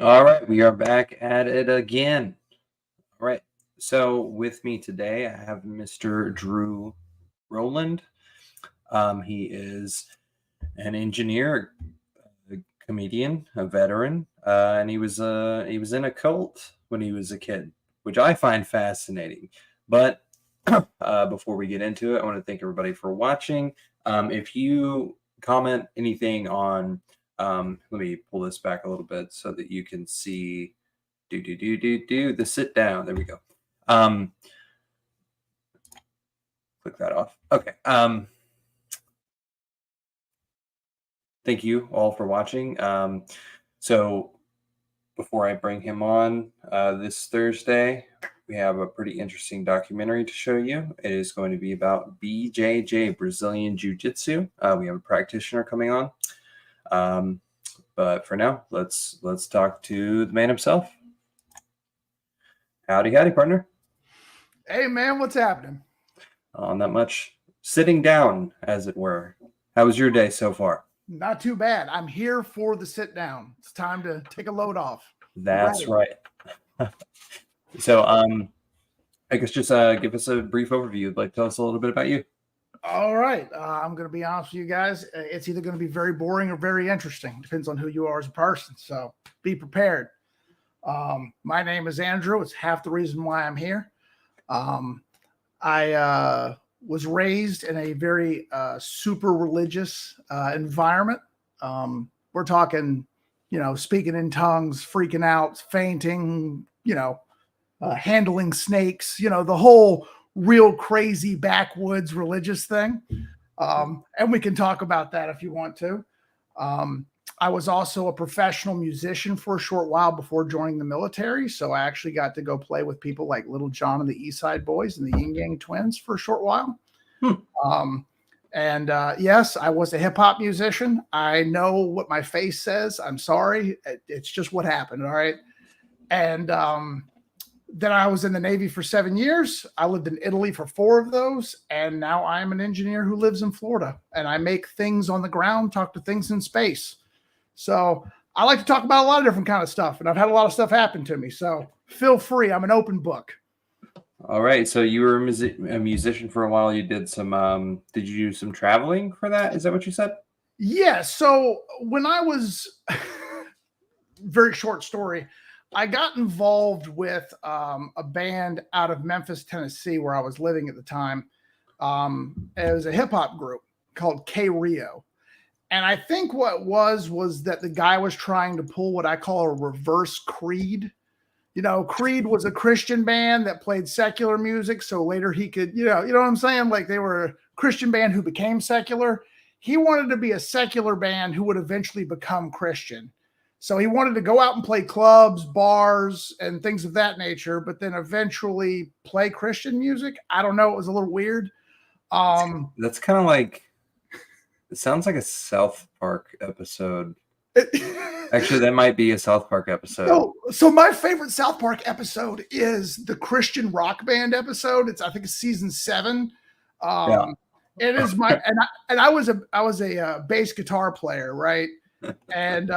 All right, we are back at it again. All right, so with me today, I have Mr. Drew Rowland. He is an engineer, a comedian, a veteran, and he was in a cult when he was a kid, which I find fascinating. But before we get into it, I want to thank everybody for watching. If you comment anything on, let me pull this back a little bit so that you can see. The sit down. There we go. Click that off. Okay. Thank you all for watching. So before I bring him on this Thursday, we have a pretty interesting documentary to show you. It is going to be about BJJ, Brazilian Jiu-Jitsu. We have a practitioner coming on. But for now, let's talk to the man himself. Howdy, partner. Hey, man, what's happening? Not much. Sitting down, as it were. How was your day so far? Not too bad. I'm here for the sit down. It's time to take a load off. That's right. So, I guess just give us a brief overview. Like, tell us a little bit about you. All right. I'm going to be honest with you guys. It's either going to be very boring or very interesting. Depends on who you are as a person. So be prepared. My name is Andrew. It's half the reason why I'm here. I was raised in a very super religious environment. We're talking, speaking in tongues, freaking out, fainting, handling snakes, the whole real crazy backwoods religious thing. And we can talk about that if you want to. I was also a professional musician for a short while before joining the military. So I actually got to go play with people like Little John and the East Side Boys and the Yin Yang Twins for a short while. Yes, I was a hip hop musician. I know what my face says. I'm sorry. It's just what happened. All right. And then I was in the Navy for 7 years. I lived in Italy for 4 of those. And now I'm an engineer who lives in Florida. And I make things on the ground, talk to things in space. So I like to talk about a lot of different kind of stuff, and I've had a lot of stuff happen to me. So feel free. I'm an open book. All right. So you were a musician for a while. You did some, did you do some traveling for that? Is that what you said? Yeah. So when I was, very short story, I got involved with a band out of Memphis, Tennessee, where I was living at the time. It was a hip hop group called K Rio. And I think what was that the guy was trying to pull what I call a reverse Creed. Creed was a Christian band that played secular music. So later he could, you know what I'm saying? Like they were a Christian band who became secular. He wanted to be a secular band who would eventually become Christian. So he wanted to go out and play clubs, bars, and things of that nature, but then eventually play Christian music. I don't know. It was a little weird. That's kind of like, it sounds like a South Park episode. Actually, that might be a South Park episode. So my favorite South Park episode is the Christian rock band episode. I think it's season 7. Yeah. It is my and I was a bass guitar player, right? And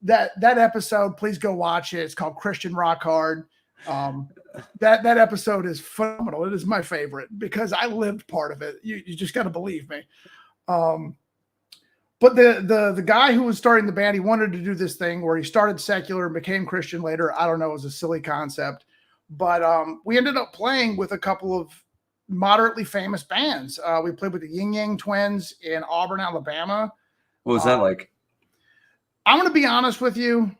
that episode, please go watch it. It's called Christian Rock Hard. That episode is phenomenal. It is my favorite because I lived part of it. You just got to believe me. But the guy who was starting the band, he wanted to do this thing where he started secular and became Christian later. I don't know. It was a silly concept, but we ended up playing with a couple of moderately famous bands. We played with the Yin Yang Twins in Auburn, Alabama. What was that like? I'm going to be honest with you.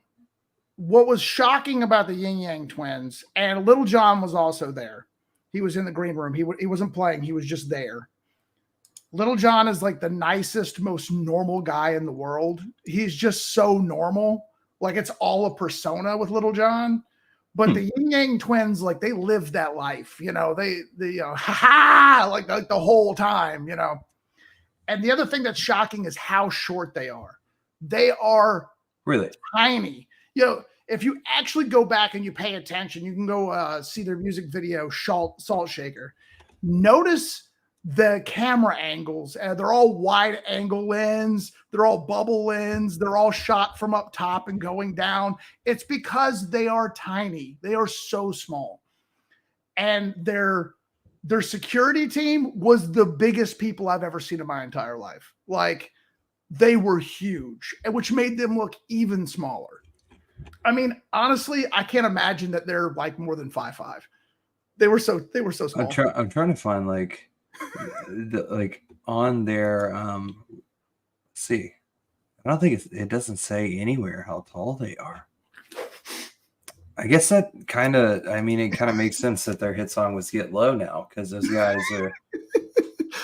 What was shocking about the Yin Yang Twins, and Little John was also there. He was in the green room. He wasn't playing. He was just there. Little John is like the nicest, most normal guy in the world. He's just so normal. Like it's all a persona with Little John. But the Yin Yang Twins, like they live that life, they like the whole time, And the other thing that's shocking is how short they are. They are really tiny. If you actually go back and you pay attention, you can go see their music video, Salt Shaker. Notice the camera angles, they're all wide angle lens, they're all bubble lens, they're all shot from up top and going down. It's because they are tiny. They are so small. And their security team was the biggest people I've ever seen in my entire life. Like, they were huge, which made them look even smaller. I mean, honestly, I can't imagine that they're like more than 5'5". They were so small. I'm trying to find like on their let's see. I don't think it doesn't say anywhere how tall they are. I guess that it kind of makes sense that their hit song was Get Low now, because those guys are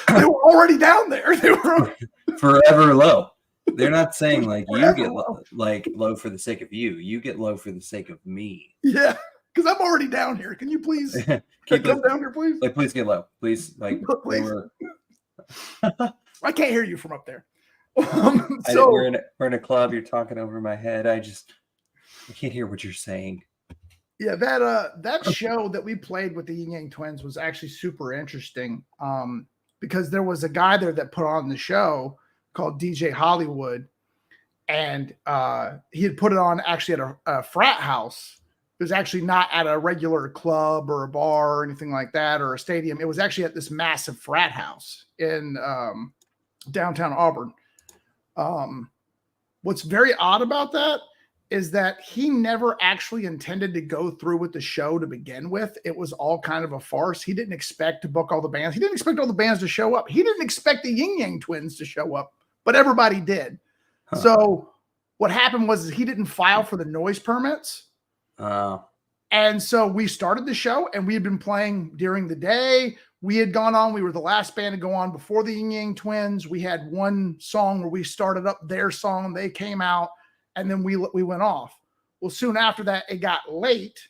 they were already down there. They were forever low. They're not saying like you get low for the sake of you. You get low for the sake of me. Yeah, because I'm already down here. Can you please come down here, please? Like, please get low, please. Like, please. I can't hear you from up there. We're in a club. You're talking over my head. I can't hear what you're saying. Yeah, that show that we played with the Yin Yang Twins was actually super interesting. Because there was a guy there that put on the show called DJ Hollywood, and he had put it on actually at a frat house. It was actually not at a regular club or a bar or anything like that, or a stadium. It was actually at this massive frat house in downtown Auburn. What's very odd about that is that he never actually intended to go through with the show to begin with. It was all kind of a farce. He didn't expect to book all the bands. He didn't expect all the bands to show up. He didn't expect the Yin Yang Twins to show up, but everybody did. Huh. So what happened was he didn't file for the noise permits. And so we started the show, and we had been playing during the day. We had gone on. We were the last band to go on before the Yin Yang Twins. We had one song where we started up their song. They came out. And then we went off. Well, soon after that, it got late,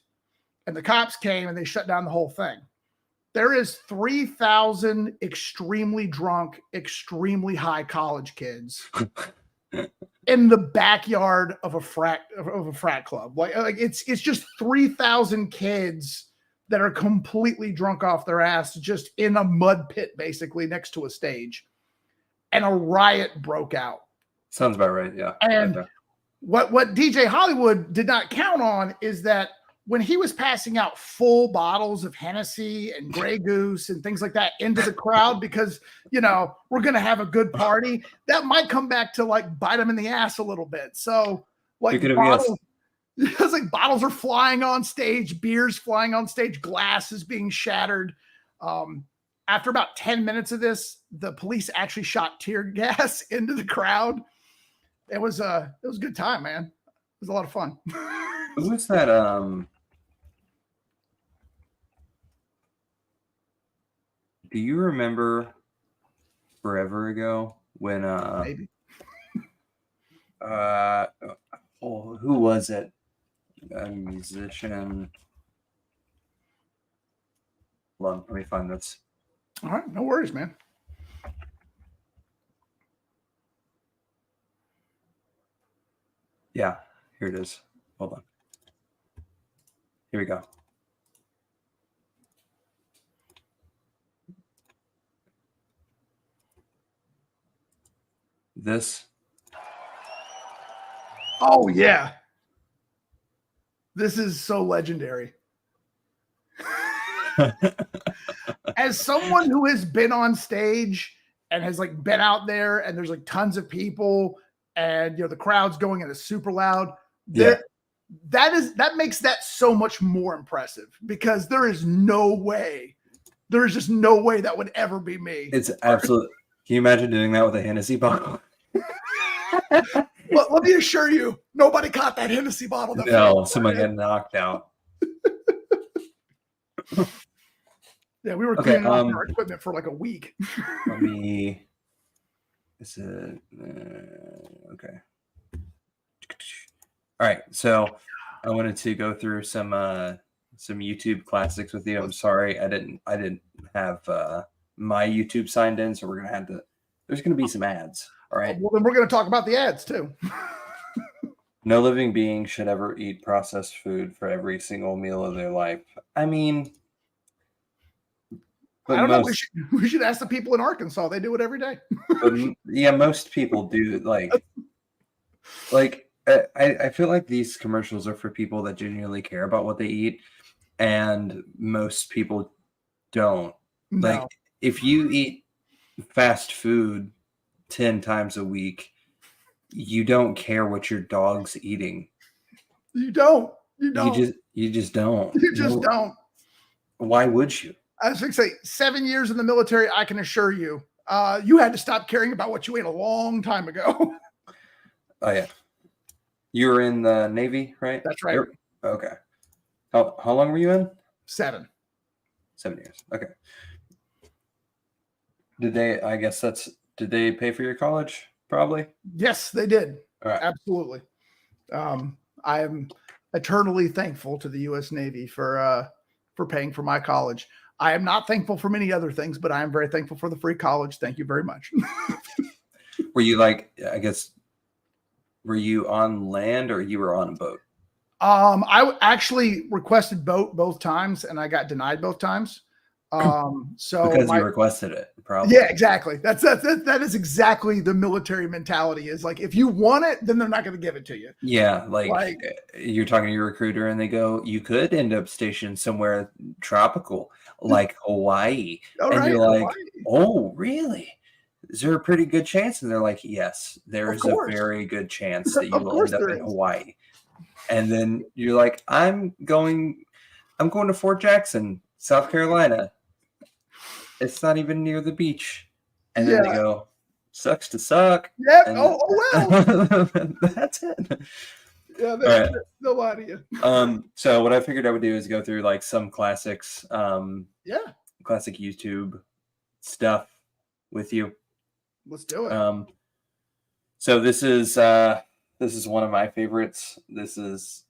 and the cops came, and they shut down the whole thing. There is 3,000 extremely drunk, extremely high college kids in the backyard of a frat club. Like it's just 3,000 kids that are completely drunk off their ass, just in a mud pit, basically next to a stage, and a riot broke out. Sounds about right. Yeah. And right, what DJ Hollywood did not count on is that when he was passing out full bottles of Hennessy and Grey Goose and things like that into the crowd, because, we're going to have a good party, that might come back to like bite him in the ass a little bit. So like bottles are flying on stage, beers flying on stage, glasses being shattered. After about 10 minutes of this, the police actually shot tear gas into the crowd. It was a good time, man. It was a lot of fun. Who was that? Do you remember forever ago when maybe who was it? A musician. Hold on, let me find this. All right, no worries, man. Yeah, here it is. Hold on. Here we go. This. Oh, yeah. This is so legendary. As someone who has been on stage and has like been out there, and there's like tons of people, and the crowd's going and it's super loud. That makes that so much more impressive, because there is just no way that would ever be me. It's absolutely. Can you imagine doing that with a Hennessy bottle? Well, let me assure you, nobody caught that Hennessy bottle. No, someone got knocked out. Yeah, we were cleaning off our equipment for like a week. Let me. Is it okay? All right, so I wanted to go through some YouTube classics with you. I'm sorry, I didn't have my YouTube signed in, so we're gonna have to. There's gonna be some ads. All right. Well, then we're gonna talk about the ads too. No living being should ever eat processed food for every single meal of their life. I mean, But I don't know. We should ask the people in Arkansas. They do it every day. yeah, most people do I feel like these commercials are for people that genuinely care about what they eat, and most people don't. Like, No, if you eat fast food 10 times a week, you don't care what your dog's eating. you don't. You You don't. just don't. You just don't. Why would you? I was going to say 7 years in the military. I can assure you, you had to stop caring about what you ate a long time ago. Oh yeah. You were in the Navy, right? That's right. Okay. How long were you in? 7. 7 years. Okay. Did they pay for your college? Probably. Yes, they did. All right. Absolutely. I am eternally thankful to the U.S. Navy for paying for my college. I am not thankful for many other things, but I am very thankful for the free college. Thank you very much. Were you were you on land or you were on a boat? I actually requested both times, and I got denied both times. So because you requested it, probably. Yeah, exactly. That is exactly the military mentality. Is like, if you want it, then they're not going to give it to you. Yeah, like you're talking to your recruiter and they go, you could end up stationed somewhere tropical like Hawaii. All and right, you're like, Hawaii. oh, really? Is there a pretty good chance? And they're like, yes, there is a course. very good chance that you Of will course end up there in is. Hawaii. And then you're like, I'm going to Fort Jackson, South Carolina. It's not even near the beach. And then they go, sucks to suck. Yep. And well. That's it. Yeah, Right. they'll lie to you. So what I figured I would do is go through like some classics, Yeah. classic YouTube stuff with you. Let's do it. So this is one of my favorites. This is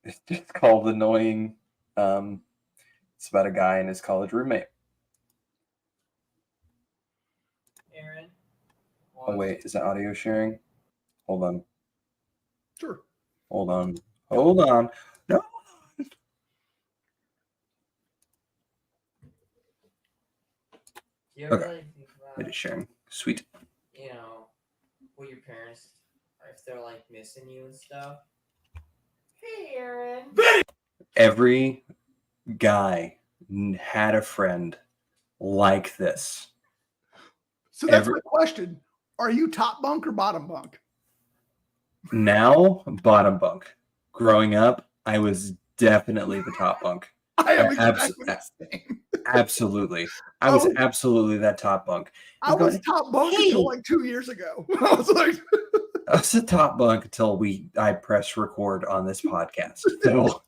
it's just called Annoying. It's about a guy and his college roommate. Aaron. Oh wait, is that audio sharing? Hold on. Sure. Hold on. No. You ever Okay. really think about, It is sharing. Sweet. you know, what your parents, if they're like missing you and stuff? Hey, Aaron. Every guy had a friend like this. So that's my question. Are you top bunk or bottom bunk? Now, bottom bunk. Growing up, I was definitely the top bunk. I am exactly the same. Absolutely. I was absolutely that top bunk. I was top bunk until like 2 years ago. I was like, I was the top bunk until I pressed record on this podcast. So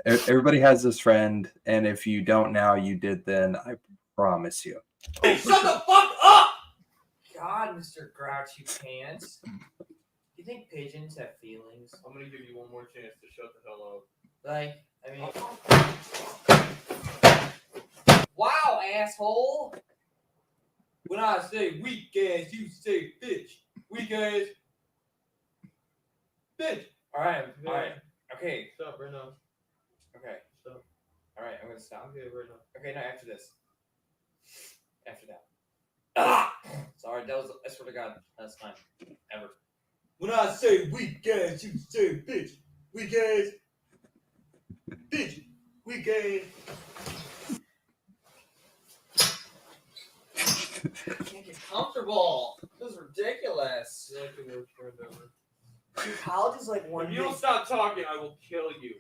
everybody has this friend, and if you don't now, you did then. I promise you. Hey, shut the fuck up! God, Mr. Grouchy Pants. You think pigeons have feelings? I'm gonna give you one more chance to shut the hell up. Like, I mean, wow, asshole! When I say weak ass, you say bitch. Weak ass, bitch. All right, okay. Stop right now. Okay. Stop. All right, I'm gonna stop. Okay, right now. Okay, now after this. After that. Ah! Sorry, I swear to God, last time ever. When I say weak ass, you say bitch. Weak ass. Bitch. Weak ass. I can't get comfortable. This is ridiculous. You're like the worst friend ever. Dude, college is like one If you don't stop talking, I will kill you.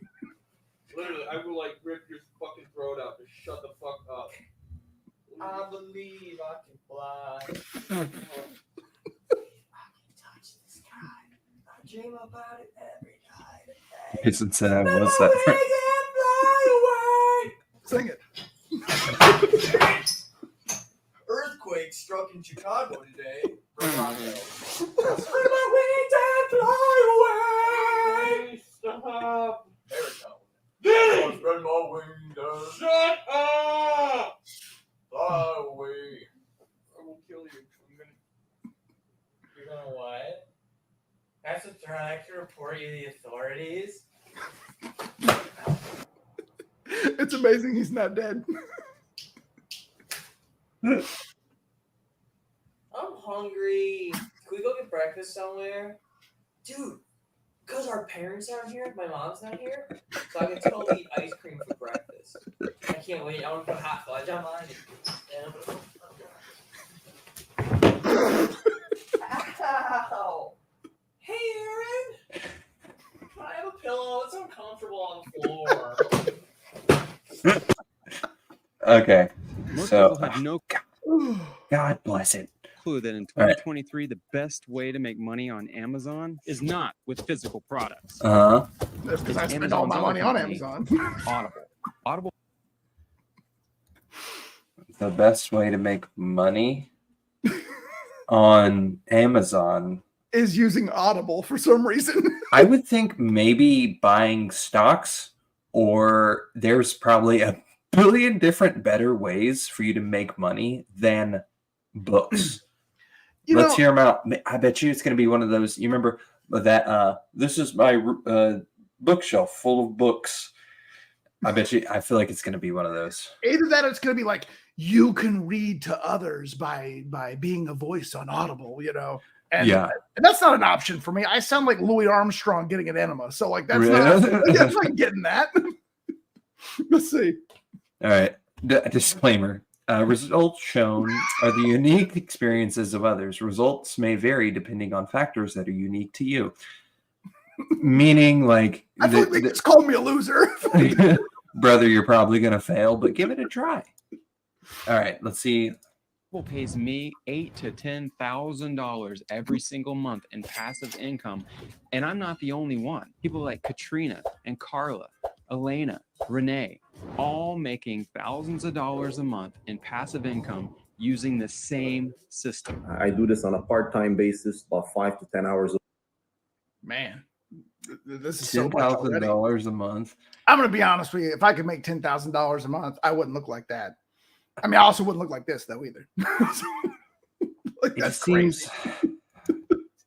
Literally, I will like rip your fucking throat out. Just shut the fuck up. I believe I can fly. I can touch the sky. I dream about it every night. Jason said I was that. sing it. Earthquake struck in Chicago today. Spread my wings and fly away. Stop. There we go. Billy! Spread my wings and Shut up! fly away. I will kill you. You're gonna what? I have to report you to the authorities. It's amazing he's not dead. I'm hungry. Can we go get breakfast somewhere? Dude, because our parents aren't here, my mom's not here, so I can totally eat ice cream for breakfast. I can't wait. I want to put hot fudge on mine. Ow! Hey, Aaron! Can I have a pillow? It's uncomfortable on the floor. Okay. Most So, people have no God bless it. clue that in All right. 2023, the best way to make money on Amazon is not with physical products. Uh-huh. That's because I It's spend all my Amazon's money other on company. Amazon. Audible. The best way to make money on Amazon, Is using Audible for some reason. I would think maybe buying stocks, or there's probably a billion different better ways for you to make money than books. Let's hear them out. I bet you it's going to be one of those. You remember that? This is my bookshelf full of books. I bet you. I feel like it's going to be one of those. Either that or it's going to be like, you can read to others by being a voice on Audible, you know? And, Yeah. and that's not an option for me. I sound like Louis Armstrong getting an enema. So like, that's Really? not, I'm not getting that. Let's see. All right. Disclaimer. Results shown are the unique experiences of others. Results may vary depending on factors that are unique to you. Meaning, like, I feel like they just called me a loser. brother, you're probably going to fail, but give it a try. All right. Let's see. Audible pays me $8,000 to $10,000 every single month in passive income, and I'm not the only one. People like Katrina and Carla, Elena, Renee, all making thousands of dollars a month in passive income using the same system. I do this on a part-time basis, about 5 to 10 hours. Man, this is so much already. $10,000 a month. I'm going to be honest with you. If I could make $10,000 a month, I wouldn't look like that. I mean, I also wouldn't look like this though either. Like, that's crazy.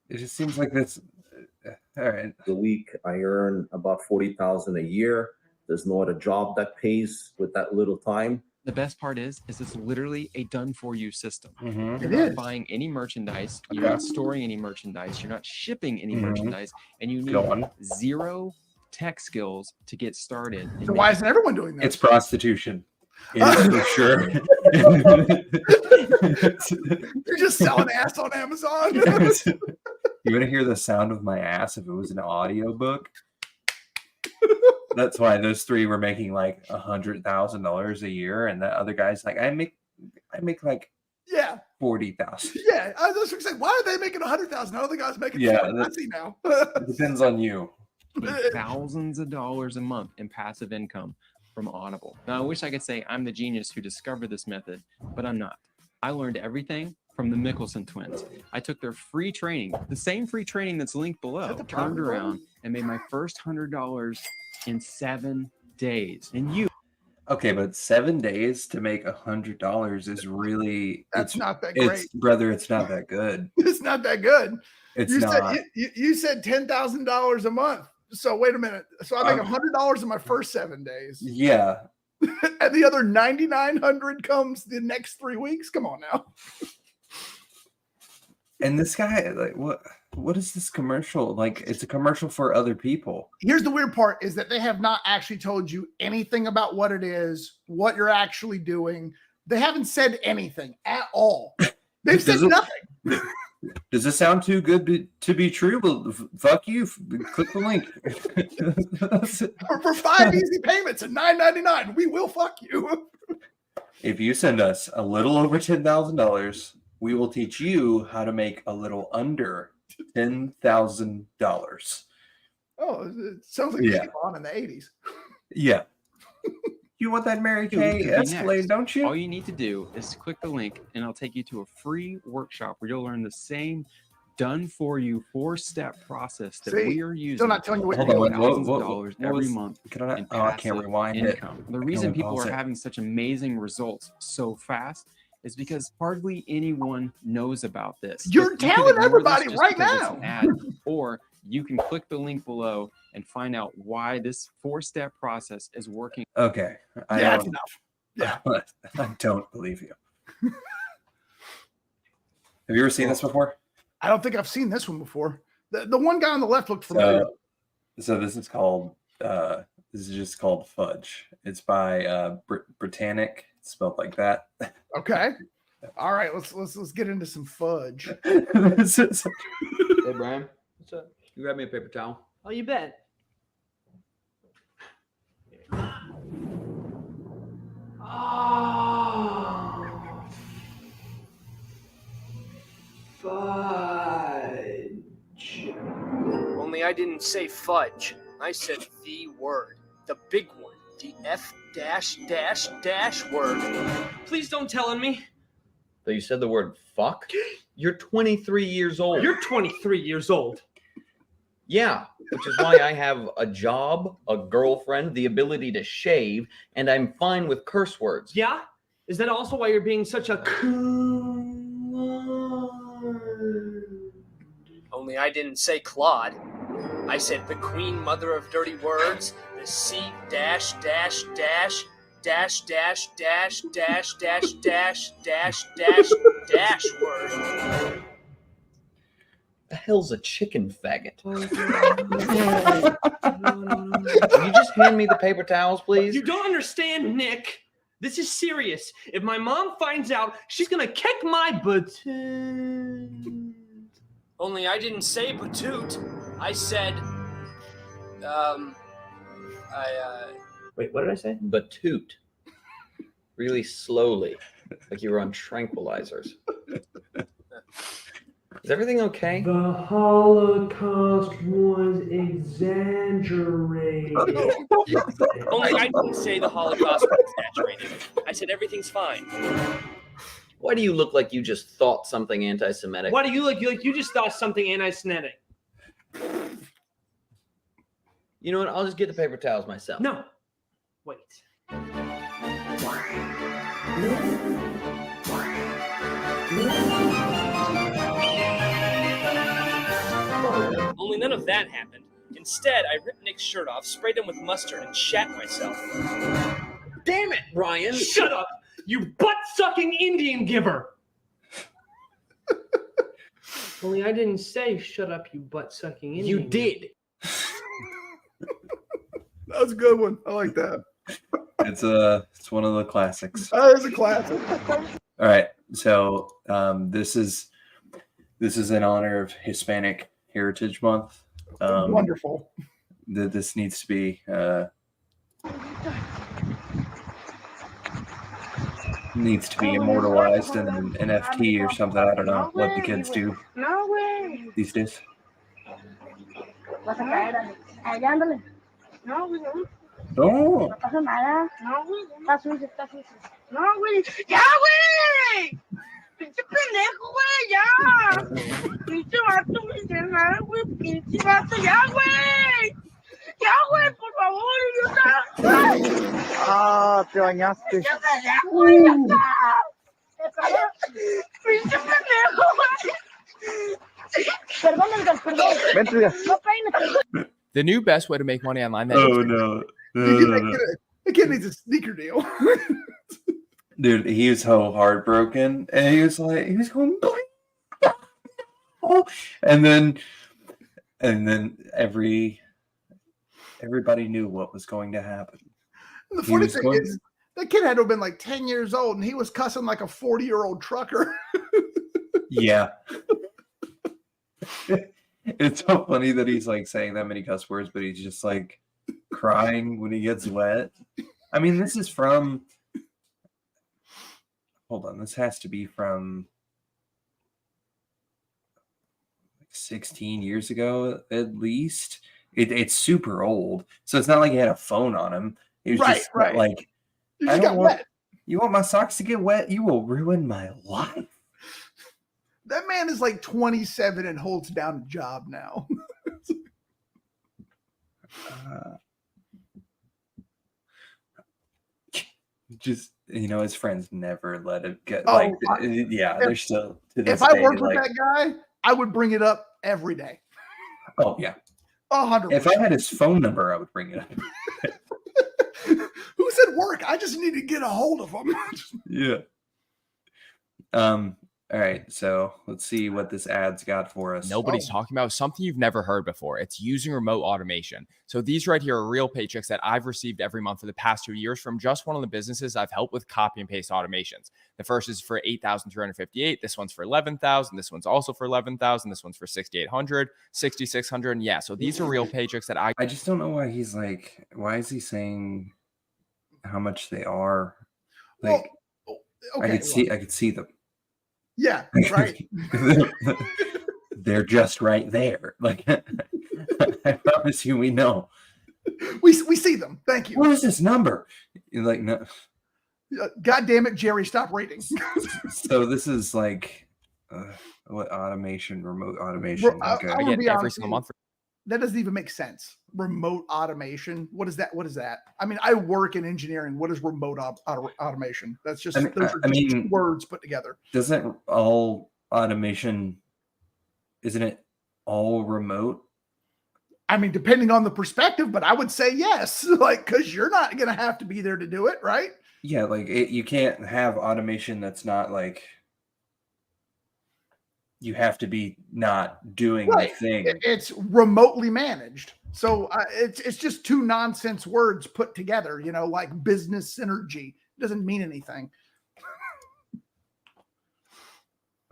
It just seems like this. All right. A week, I earn about $40,000 a year. There's no other job that pays with that little time. The best part is it's literally a done-for-you system. Mhm. You're It not is. buying any merchandise. You're Okay. not storing any merchandise. You're not shipping any Mhm. merchandise, and you need Go on. zero tech skills to get started. So why isn't everyone doing that? It's prostitution. It is for sure. You're just selling ass on Amazon. You want to hear the sound of my ass if it was an audiobook? That's why those three were making like $100,000 a year, and that other guy's like, I make like Yeah, 40,000. yeah. I was just saying, why are they making 100,000? Other guys making Yeah, 40. I see now. It depends on you. thousands of dollars a month in passive income from Audible. Now, I wish I could say I'm the genius who discovered this method, but I'm not. I learned everything from the Mickelson twins. I took their free training, the same free training that's linked below, that the turned problem? around and made my first $100 in 7 days. And you Okay, but 7 days to make $100 is really That's not that great. it's brother, it's not that good. It's not that good. It's you not. said you said $10,000 a month. So wait a minute. So I make $100 in my first 7 days, Yeah. and the other 9,900 comes the next 3 weeks. Come on now. And this guy, like, what is this commercial? Like, it's a commercial for other people. Here's the weird part: is that they have not actually told you anything about what it is, what you're actually doing. They haven't said anything at all. They've said nothing. Does this sound too good to be true? Well, fuck you. Click the link. For 5 easy payments at $9.99, we will fuck you. If you send us a little over $10,000, we will teach you how to make a little under $10,000. Oh, it sounds like Yeah. Avon in the 80s. Yeah. You want that Mary Dude, Kay could be Escalade, next. don't you? all you need to do is click the link and I'll take you to a free workshop where you'll learn the same done for you 4-step process that See, we are using. Still not telling you what Hold you're on, doing. thousands what of dollars what every was- month Can I? in Oh, I passive can't rewind it. income. The reason only people pause are it. having such amazing results so fast is because hardly anyone knows about this. You're But you can telling ignore this everybody just right because it's now. an ad, or You can click the link below and find out why this 4-step process is working. Okay. I Yeah, that's don't, enough. Yeah. I don't believe you. Have you ever seen this before? I don't think I've seen this one before. The one guy on the left looked familiar. So this is called this is just called Fudge. It's by Britannic. It's spelled like that. Okay. All right, let's get into some fudge. This is- Hey, Brian. What's up? You grab me a paper towel. Oh, you bet. Oh, fudge. Only I didn't say fudge. I said the word, the big one, the F dash dash dash word. Please don't tell on me. So you said the word fuck? You're 23 years old. You're 23 years old. Yeah, which is why I have a job, a girlfriend, the ability to shave, and I'm fine with curse words. Yeah? Is that also why you're being such a Only I didn't say Claude. I said the queen mother of dirty words, the C dash dash dash dash dash dash dash dash dash dash dash dash word. The hell's a chicken faggot? Can you just hand me the paper towels, please? You don't understand, Nick. This is serious. If my mom finds out, she's gonna kick my butt. Only I didn't say batoot. I said, Wait, what did I say? Batoot. Really slowly, like you were on tranquilizers. Is everything okay? The Holocaust was exaggerated. Only I didn't say the Holocaust was exaggerated. I said everything's fine. Why do you look like you just thought something anti-Semitic? Why do you look like you just thought something anti-Semitic? You know what? I'll just get the paper towels myself. No. Wait. Only none of that happened. Instead, I ripped Nick's shirt off, sprayed him with mustard, and shat myself. Damn it, Ryan! Shut up, you butt-sucking Indian giver! Only I didn't say shut up, you butt-sucking Indian You giver. did. That was a good one. I like that. it's one of the classics. That is a classic. All right. So this is in honor of Hispanic Heritage Month. Wonderful. This needs to be immortalized in an NFT or something. I don't know what the kids do these days. Vas a caer, allá, ándale. No, güey, no. Oh, No pasa nada. No, güey. Está sucio, está sucio. No, güey. ¡Ya, güey! ¡Pinche pendejo, güey! ¡Ya! ¡Pinche vato, no dice nada, güey! ¡Pinche vato! ¡Ya, güey! ¡Ya, güey! ¡Por favor, idiota! Ah, te bañaste. ¡Ya, güey! ¡Ya está! ¡Pinche pendejo, güey! Perdón, Edgar, perdón. Vente, Edgar. No peines. The new best way to make money online. oh no. The kid needs a sneaker deal. Dude, he was so heartbroken, and he was going, and then everybody knew what was going to happen. The funny thing is, that kid had to have been like 10 years old, and he was cussing like a 40-year-old trucker. Yeah. It's so funny that he's like saying that many cuss words, but he's just like crying when he gets wet. I mean, this is from. Hold on, this has to be from like 16 years ago at least. It's super old, so it's not like he had a phone on him. It was just like, You just got wet. You want my socks to get wet? You will ruin my life. That man is like 27 and holds down a job now. Just, his friends never let it get they're still to this If I day, worked with like, that guy, I would bring it up every day. Oh yeah. 100%. If I had his phone number, I would bring it up. Who's at work? I just need to get a hold of him. Yeah. All right, so let's see what this ad's got for us. Nobody's talking about something you've never heard before. It's using remote automation. So these right here are real paychecks that I've received every month for the past 2 years from just one of the businesses I've helped with copy and paste automations. The first is for $8,358. This one's for $11,000. This one's also for $11,000. This one's for $6,800, $6,600. And yeah, so these are real paychecks that I just don't know why he's like, why is he saying how much they are? Like, okay, I could see them. Yeah, right. They're just right there. Like, I promise you, we know. We see them. Thank you. What is this number? You're like, no. God damn it, Jerry, stop reading. So this is like, what automation? Remote automation. Okay. I get every single month. That doesn't even make sense. Remote automation. What is that? What is that? I mean, I work in engineering. What is remote automation? That's just those are just two words put together. Doesn't all automation, isn't it all remote? I mean, depending on the perspective, but I would say yes, like, because you're not going to have to be there to do it, right? Yeah, like you can't have automation that's not like, you have to be not doing the thing. It's remotely managed. So it's just two nonsense words put together, you know, like business synergy. It doesn't mean anything.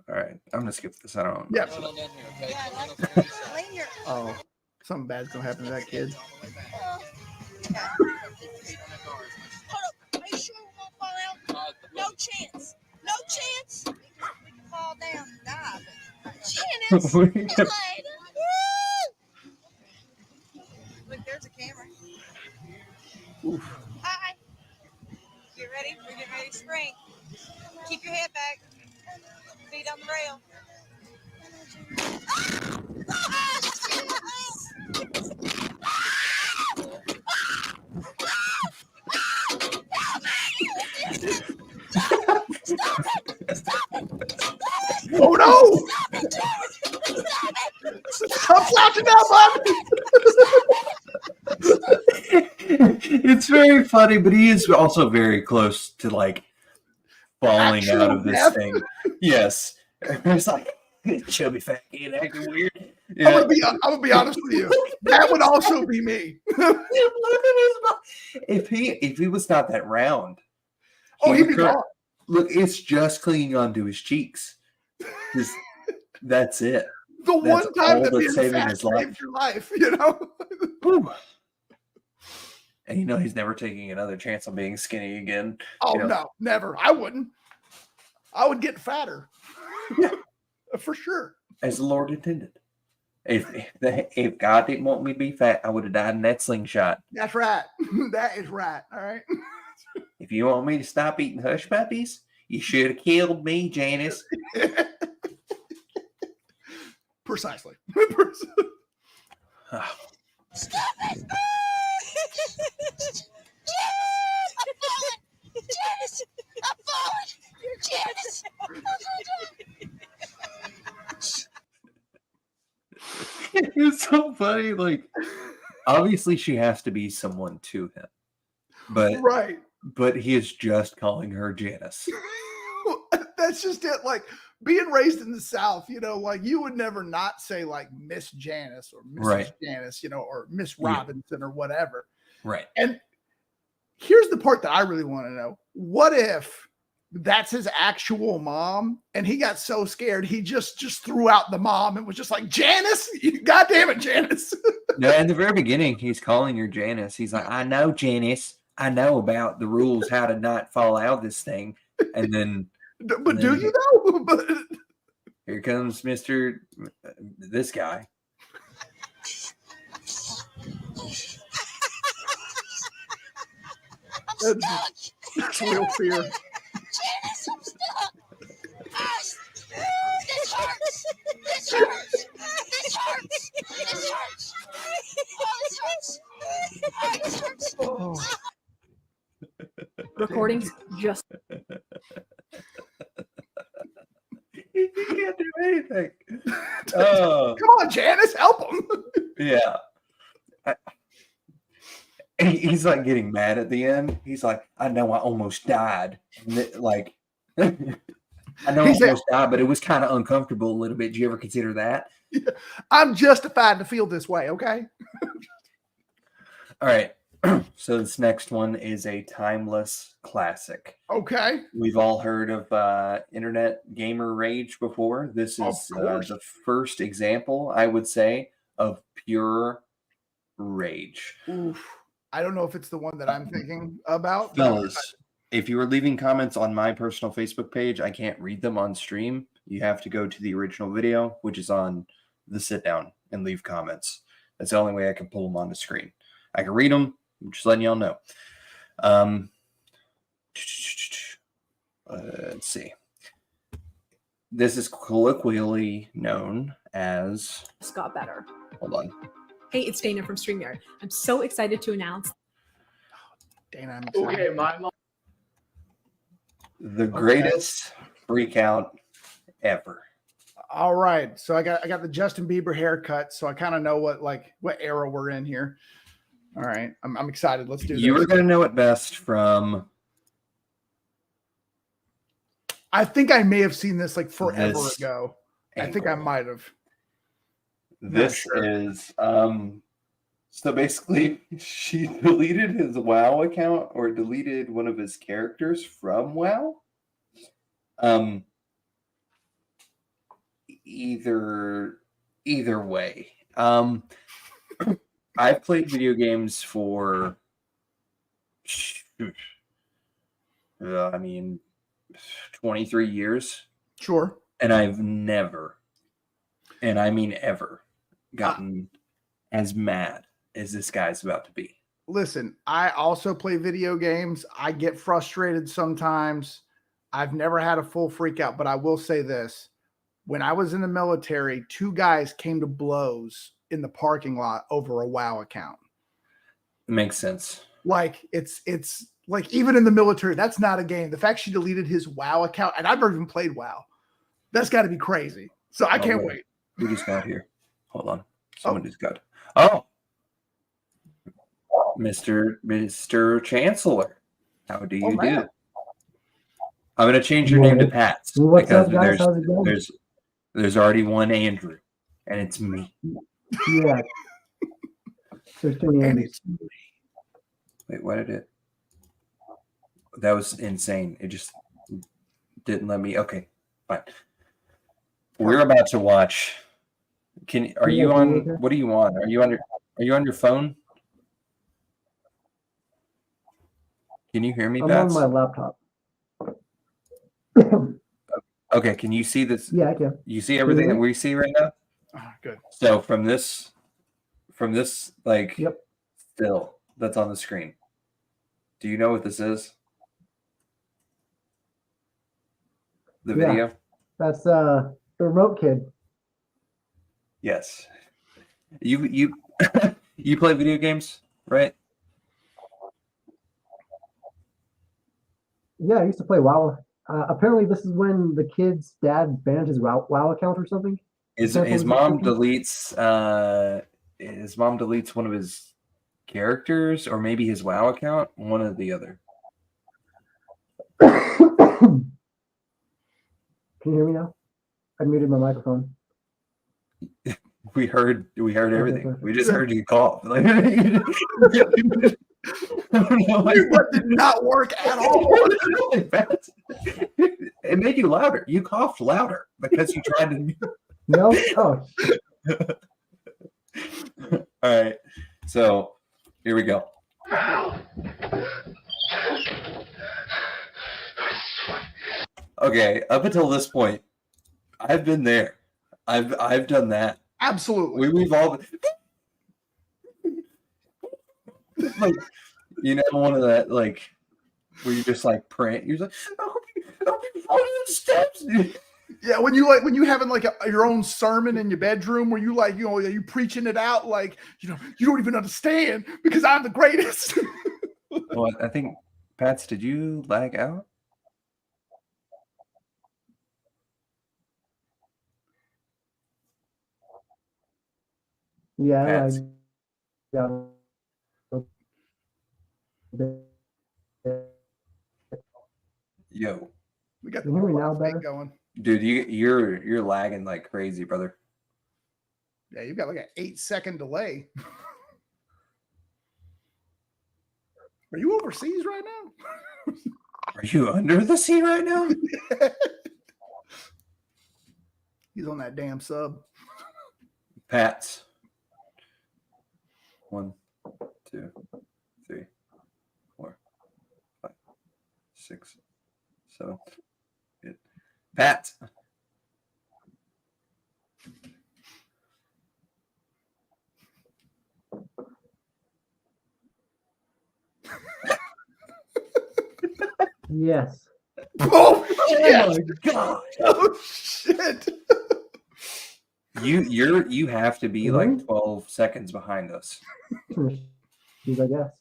All right. I'm going to skip this. I don't. Yeah. Oh, something bad's going to happen to that kid. Make sure we won't fall out. No chance. No chance. We can fall down and die. Janice. Look, there's a camera. Oof. Hi. Get ready. We're getting ready to spring. Keep your head back. Feet on the rail. Oh no! Stop slouching down, bud. It's very funny, but he is also very close to like falling Actual out of this death? thing. Yes. It's like chubby fat kid acting weird. I'm gonna be honest with you. That would also be me. Look at his mouth. If he was not that round, He'd be gone. Look, it's just clinging onto his cheeks. That's it. The That's one time all that that's being saving fat his life. saved your life, you know. Whew. And you know he's never taking another chance on being skinny again. Oh no, never. I wouldn't. I would get fatter. For sure. As the Lord intended. If God didn't want me to be fat, I would have died in that slingshot. That's right. That is right. All right. If you want me to stop eating hush puppies, you should have killed me, Janice. Precisely. Stop it! Janice! I'm falling! You're Janice! It's so funny. Like, obviously, she has to be someone to him, but right. But he is just calling her Janice. That's just it. Like being raised in the South, you know, like you would never not say like Miss Janice or Mrs. Janice, you know, or Miss Robinson or whatever. Right. And here's the part that I really want to know. What if that's his actual mom and he got so scared he just threw out the mom and was just like, Janice? God damn it, Janice. No, in the very beginning, he's calling her Janice. He's like, I know, Janice. I know about the rules, how to not fall out of this thing. And then... But do you know? Here comes this guy. That's real fear. Janice, I'm stuck. This hurts. This hurts. This hurts. This hurts. Oh, this hurts. Oh, this hurts. Oh. Recordings just. He can't do anything. Oh, Come on, Janice, help him. yeah. He's like getting mad at the end. He's like, I know I almost died. Like, I know I almost died, but it was kind of uncomfortable a little bit. Did you ever consider that? I'm justified to feel this way, okay? All right. So this next one is a timeless classic. Okay. We've all heard of internet gamer rage before. This is the first example, I would say, of pure rage. Oof. I don't know if it's the one that I'm thinking about. Fellas, if you were leaving comments on my personal Facebook page, I can't read them on stream. You have to go to the original video, which is on the sit down, and leave comments. That's the only way I can pull them on the screen. I can read them. I'm just letting y'all know. Let's see. This is colloquially known as... Scott Better. Hold on. Hey, it's Dana from StreamYard. I'm so excited to announce. Dana, I'm excited. Okay, my mom. The greatest freak out ever. All right. So I got the Justin Bieber haircut, so I kind of know what era we're in here. All right. I'm excited. Let's do this. You were going to know it best from... I think I may have seen this like forever ago. I think I might have. This is so basically she deleted his WoW account or deleted one of his characters from WoW. Either way. I've played video games for 23 years. Sure. And I've never, and I mean ever, gotten as mad as this guy's about to be. Listen, I also play video games. I get frustrated sometimes. I've never had a full freak out, but I will say this. When I was in the military, 2 guys came to blows in the parking lot over a WoW account. It makes sense. Like it's like even in the military, that's not a game. The fact she deleted his WoW account, and I've never even played WoW. That's got to be crazy. So I can't wait. Who just got here? Hold on. Someone just got. Oh, Mr. Chancellor. How do you do? I'm gonna change your name to Pats because there's already one Andrew, and it's me. Yeah. There's too many Andrews. Wait, what did it? That was insane. It just didn't let me. Okay, fine. We're about to watch. Are you on? What are you on? Are you on your phone? Can you hear me, I'm Bats? on my laptop. Okay, can you see this? Yeah, I can. You see everything that we see right now? Oh, good. So from this like still that's on the screen. Do you know what this is? The video? That's the remote kid. Yes. You you play video games, right? Yeah, I used to play WoW. Apparently, this is when the kid's dad banned his WoW account or something. His mom deletes one of his characters, or maybe his WoW account, one or the other. Can you hear me now? I muted my microphone. We heard everything. We just heard you cough. That did not work at all. It made you louder. You coughed louder because you tried to. No? Oh. All right. So here we go. Okay, up until this point, I've been there. I've done that. Absolutely. We've all been, like, you know, one of that, like, where you just like praying. You're like, I hope you follow the steps. Yeah, when you having like your own sermon in your bedroom where you like, you preaching it out like, you don't even understand because I'm the greatest. Well, I think, Pats, did you lag out? Yeah, Pats. yeah. Yo, We got Can you hear me now thing better? going. dude, you're lagging like crazy, brother. Yeah, you've got like an 8-second delay. Are you overseas right now? Are you under the sea right now? He's on that damn sub. Pats. 1, 2, 3, 4, 5, 6, 7, 8. Pats. Yes. Oh shit! my god! Oh shit! You have to be like Mhm. 12 seconds behind us. Issues, I guess.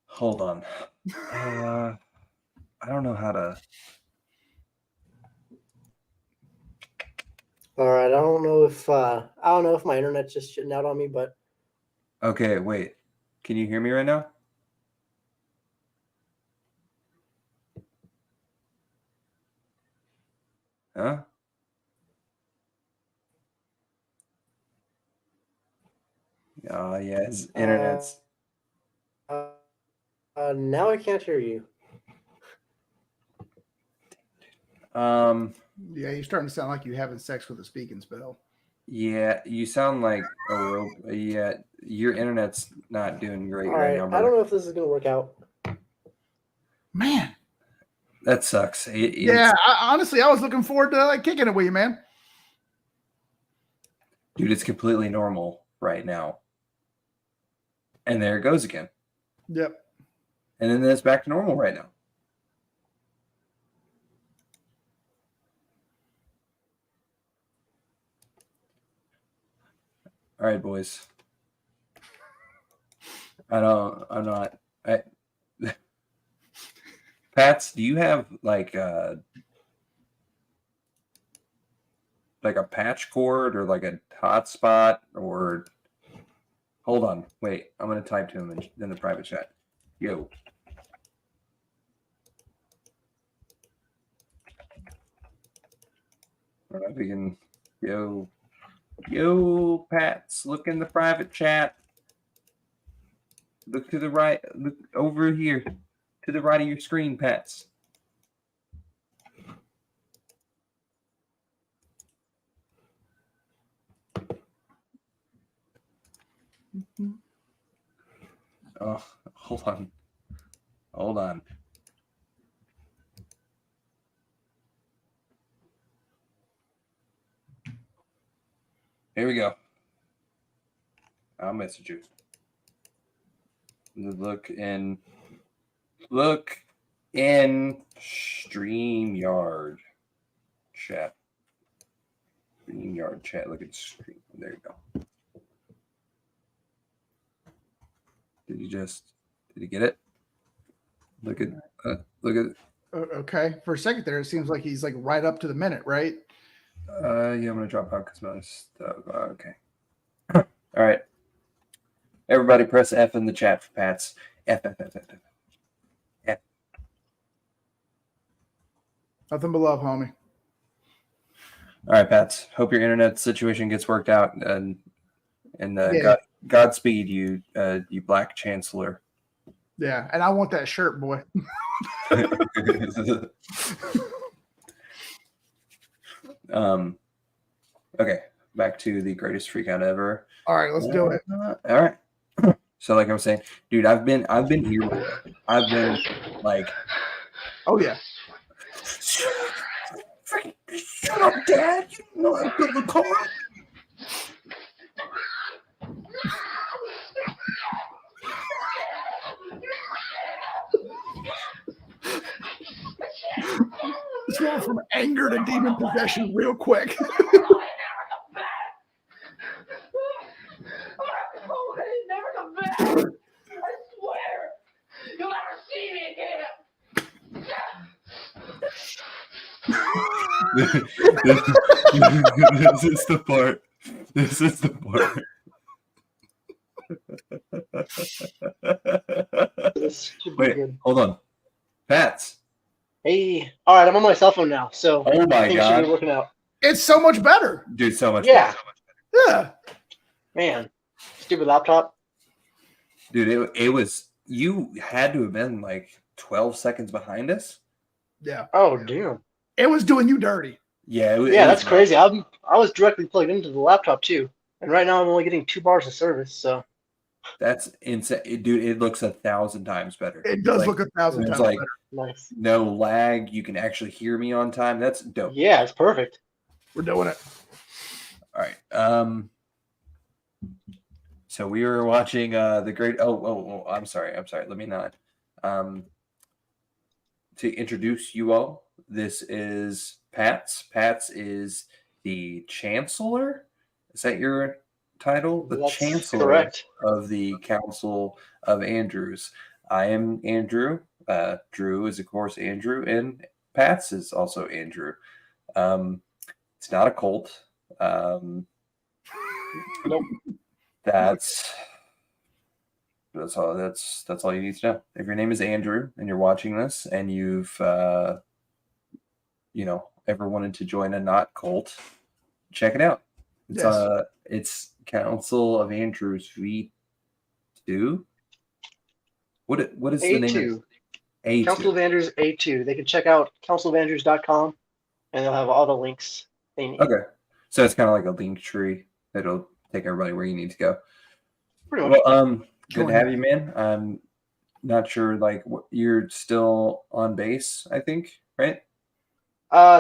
Hold on. I don't know how to. All right, I don't know if my internet's just shitting out on me, but Okay, wait. Can you hear me right now? Huh? Oh yeah, his internet's. now I can't hear you. Yeah, you're starting to sound like you having sex with a speaking spell. Yeah, you sound like a rope. Yeah, your internet's not doing great All right right, now, I brother. don't know if this is gonna work out. Man, That sucks. yeah. Honestly, I was looking forward to like kicking it with you, man. Dude, it's completely normal right now. And there it goes again. Yep. And then it's back to normal right now. All right, boys. I'm not. Pats, do you have like a patch cord or like a hotspot or hold on, wait, I'm gonna type to him in the private chat. Yo. I don't know if we can yo Pats, look in the private chat. Look to the right, look over here to the right of your screen, Pats. Oh, hold on. Hold on. Here we go. I'll message you. Look in StreamYard chat. StreamYard chat. Look at stream. There you go. Did you get it? Look at Okay. For a second there, it seems like he's like right up to the minute, right? yeah, I'm gonna drop out because my stuff. Okay. All right. Everybody press F in the chat for Pats. F. Nothing but love, homie. All right, Pats. Hope your internet situation gets worked out, and Yeah. Godspeed, you Black Chancellor. Yeah, and I want that shirt, boy. Okay, back to the greatest freak out ever. All right, let's do it. All right. So, like I was saying, dude, I've been here. I've been like, oh yeah. Shut up, Dad. You don't know how to build a car. It's going from anger to demon possession real quick. This is the part. This is the part. This should be Wait, good. hold on. Pats. Hey, all right, I'm on my cell phone now, so Oh my things should be God. working out. It's so much better. Dude, so much Yeah, better. Yeah. man, stupid laptop. Dude, it was, you had to have been like 12 seconds behind us. Yeah. Oh damn. It was doing you dirty. Yeah, it Yeah, was that's rough. crazy. I was directly plugged into the laptop too, and right now I'm only getting 2 bars of service. So That's insane. Dude, it looks 1,000 times better. It does Like, look 1,000 there's times like better. nice. no lag. You can actually hear me on time. That's dope. Yeah, it's perfect. We're doing it. All right. So we were watching the great. Oh, I'm sorry. Let me not. To introduce you all, this is Pats. Pats is the Chancellor. Is that your title? The That's Chancellor correct. of the Council of Andrews. I am Andrew. Drew is of course Andrew, and Pats is also Andrew. It's not a cult. Nope. That's all. That's all you need to know. If your name is Andrew and you're watching this, and you've ever wanted to join a not cult, check it out. It's Yes. It's Council of Andrews V2. What is the name? A2. A2. Council of Andrews A2. They can check out councilofandrews.com, and they'll have all the links they need. Okay, so it's kind of like a link tree that'll take everybody where you need to go. Pretty much. Well, good to have you, man. I'm not sure, like, you're still on base, I think, right?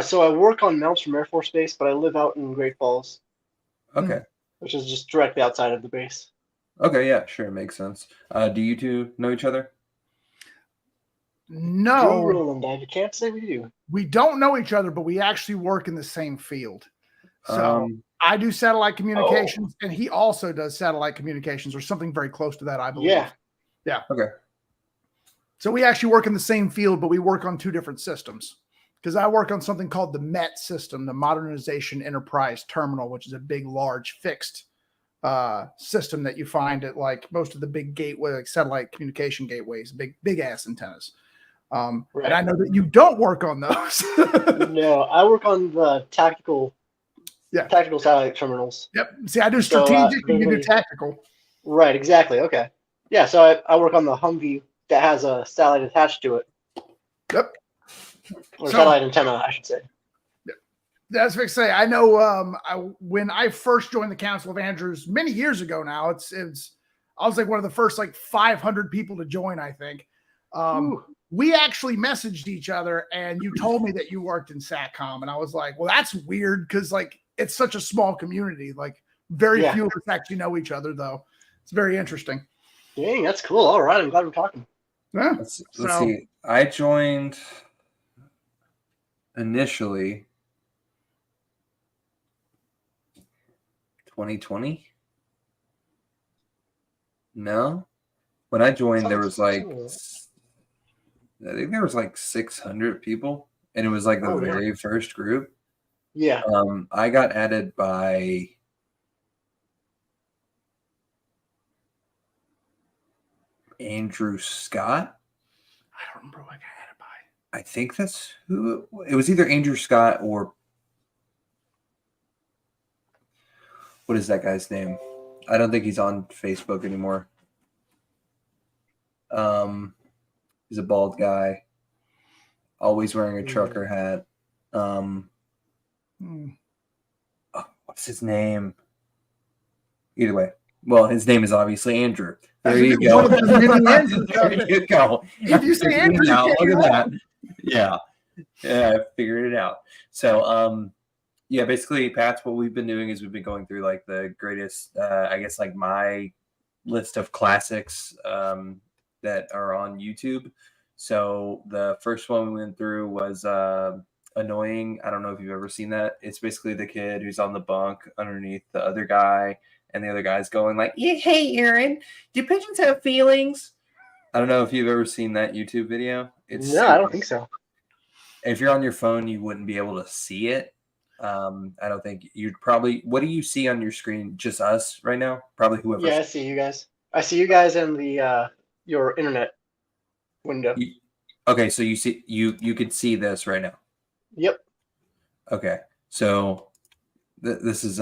So I work on mounts from Air Force Base, but I live out in Great Falls, Okay. which is just directly outside of the base. Okay, yeah, sure, makes sense. Do you two know each other? No, Drew Rowland, I can't say we do. we don't know each other, but we actually work in the same field. So Um, I do satellite communications, and he also does satellite communications, or something very close to that, I believe. Yeah. Yeah. Okay. So we actually work in the same field, but we work on 2 different systems. Because I work on something called the MET system, the Modernization Enterprise Terminal, which is a big, large, fixed system that you find at like most of the big gateway, like satellite communication gateways, big ass antennas. And I know that you don't work on those. No, I work on the tactical satellite terminals. Yep. See, I do strategic and you do really- tactical. Right, exactly. Okay. Yeah, so I work on the Humvee that has a satellite attached to it. Yep. Or So- satellite antenna, I should say. That's what I say. I know when I first joined the Council of Andrews many years ago now, I was like one of the first like 500 people to join, I think. We actually messaged each other, and you told me that you worked in SATCOM, and I was like, well, that's weird because like it's such a small community. Like very Yeah. few of us actually know each other, though. It's very interesting. Dang, that's cool. All right, I'm glad we're talking. Yeah. Let's see. I joined initially 2020. No, when I joined, there was like, I think there was like 600 people, and it was like the Oh, yeah. very first group. Yeah. I got added by Andrew Scott. I don't remember what I got added by. I think that's who it was. Either Andrew Scott or what is that guy's name? I don't think he's on Facebook anymore. He's a bald guy, always wearing a trucker hat. What's his name? Either way, well, his name is obviously Andrew. There you go. There you go. If you say Andrew, you Now, can't look go at that. Yeah, I figured it out. So, yeah, basically, Pat's, what we've been doing is we've been going through like the greatest, I guess, like my list of classics that are on YouTube. So the first one we went through was Annoying. I don't know if you've ever seen that. It's basically the kid who's on the bunk underneath the other guy, and the other guy's going like, yeah, "Hey, Aaron, do pigeons have feelings?" I don't know if you've ever seen that YouTube video. No, I don't think so. if you're on your phone, you wouldn't be able to see it. I don't think you'd probably. What do you see on your screen? Just us right now? Probably whoever. Yeah, I see you guys. I see you guys in the your internet window. Okay, so you can see this right now. Yep. Okay, so this is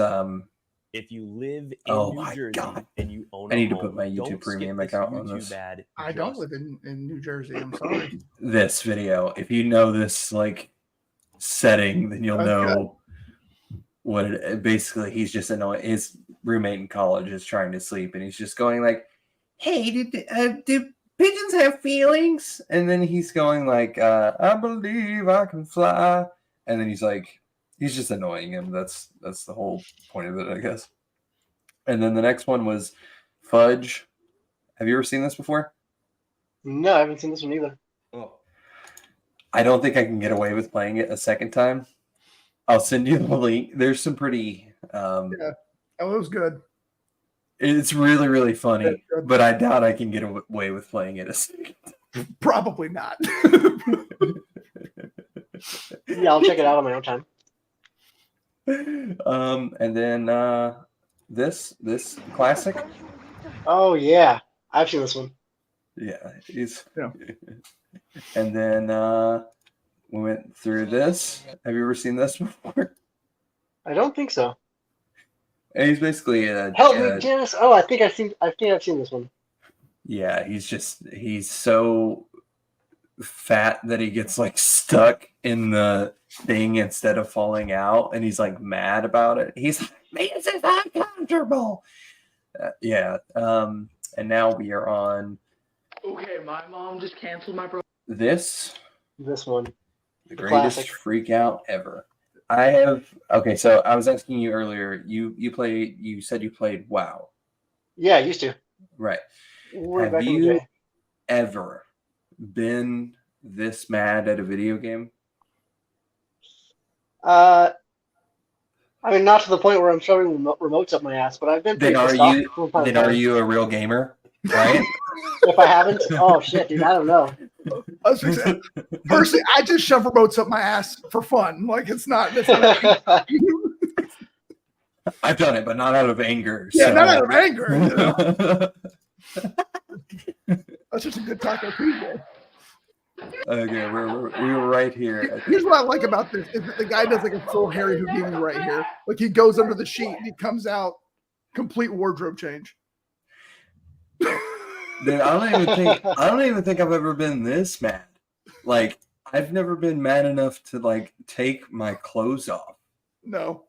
If you live in Oh New my Jersey God. and you own I a need to home, put my YouTube don't skip Premium this account on YouTube this. ad. I don't Just live in New Jersey. I'm sorry. This video. If you know this like setting, then you'll Okay. know what it basically. He's just annoying. His roommate in college is trying to sleep, and he's just going like, "Hey, do pigeons have feelings?" And then he's going like, "I believe I can fly," and then he's like, he's just annoying him. That's the whole point of it, I guess. And then the next one was Fudge. Have you ever seen this before? No, I haven't seen this one either. Oh. I don't think I can get away with playing it a second time. I'll send you the link. There's some pretty. Yeah. Oh, it was good. It's really, really funny, Good. but I doubt I can get away with playing it a second time. Probably not. Yeah, I'll check it out on my own time. And then this classic. Oh yeah, I've seen this one. Yeah, he's. Yeah. And then we went through this. Have you ever seen this before? I don't think so. And he's basically a Help me, Janice. Oh, I think I've seen this one. Yeah, he's so fat that he gets like stuck in the thing instead of falling out, and he's like mad about it. He's like, "This is uncomfortable." Yeah. And now we are on Okay, my mom just canceled my this one. the greatest classic. freak out ever. I have okay, so I was asking you earlier, you said you played WoW. Yeah, I used to. Right. Way Have back in the you day. ever been this mad at a video game? I mean, not to the point where I'm shoving remotes up my ass, but I've been pretty Then are pissed off you from time to then are time. you a real gamer? Right? If I haven't, oh shit, dude, I don't know. I was gonna say, personally, I just shove remotes up my ass for fun. Like it's not. I've done it, but not out of anger. Yeah, so. not out of anger. You know? That's just a good Taco Tuesday. Okay, we were right here. Here's what I like about this: is that the guy does like a full Harry Houdini right here. Like he goes under the sheet and he comes out, complete wardrobe change. Dude, I don't even think I've ever been this mad. Like I've never been mad enough to like take my clothes off. No.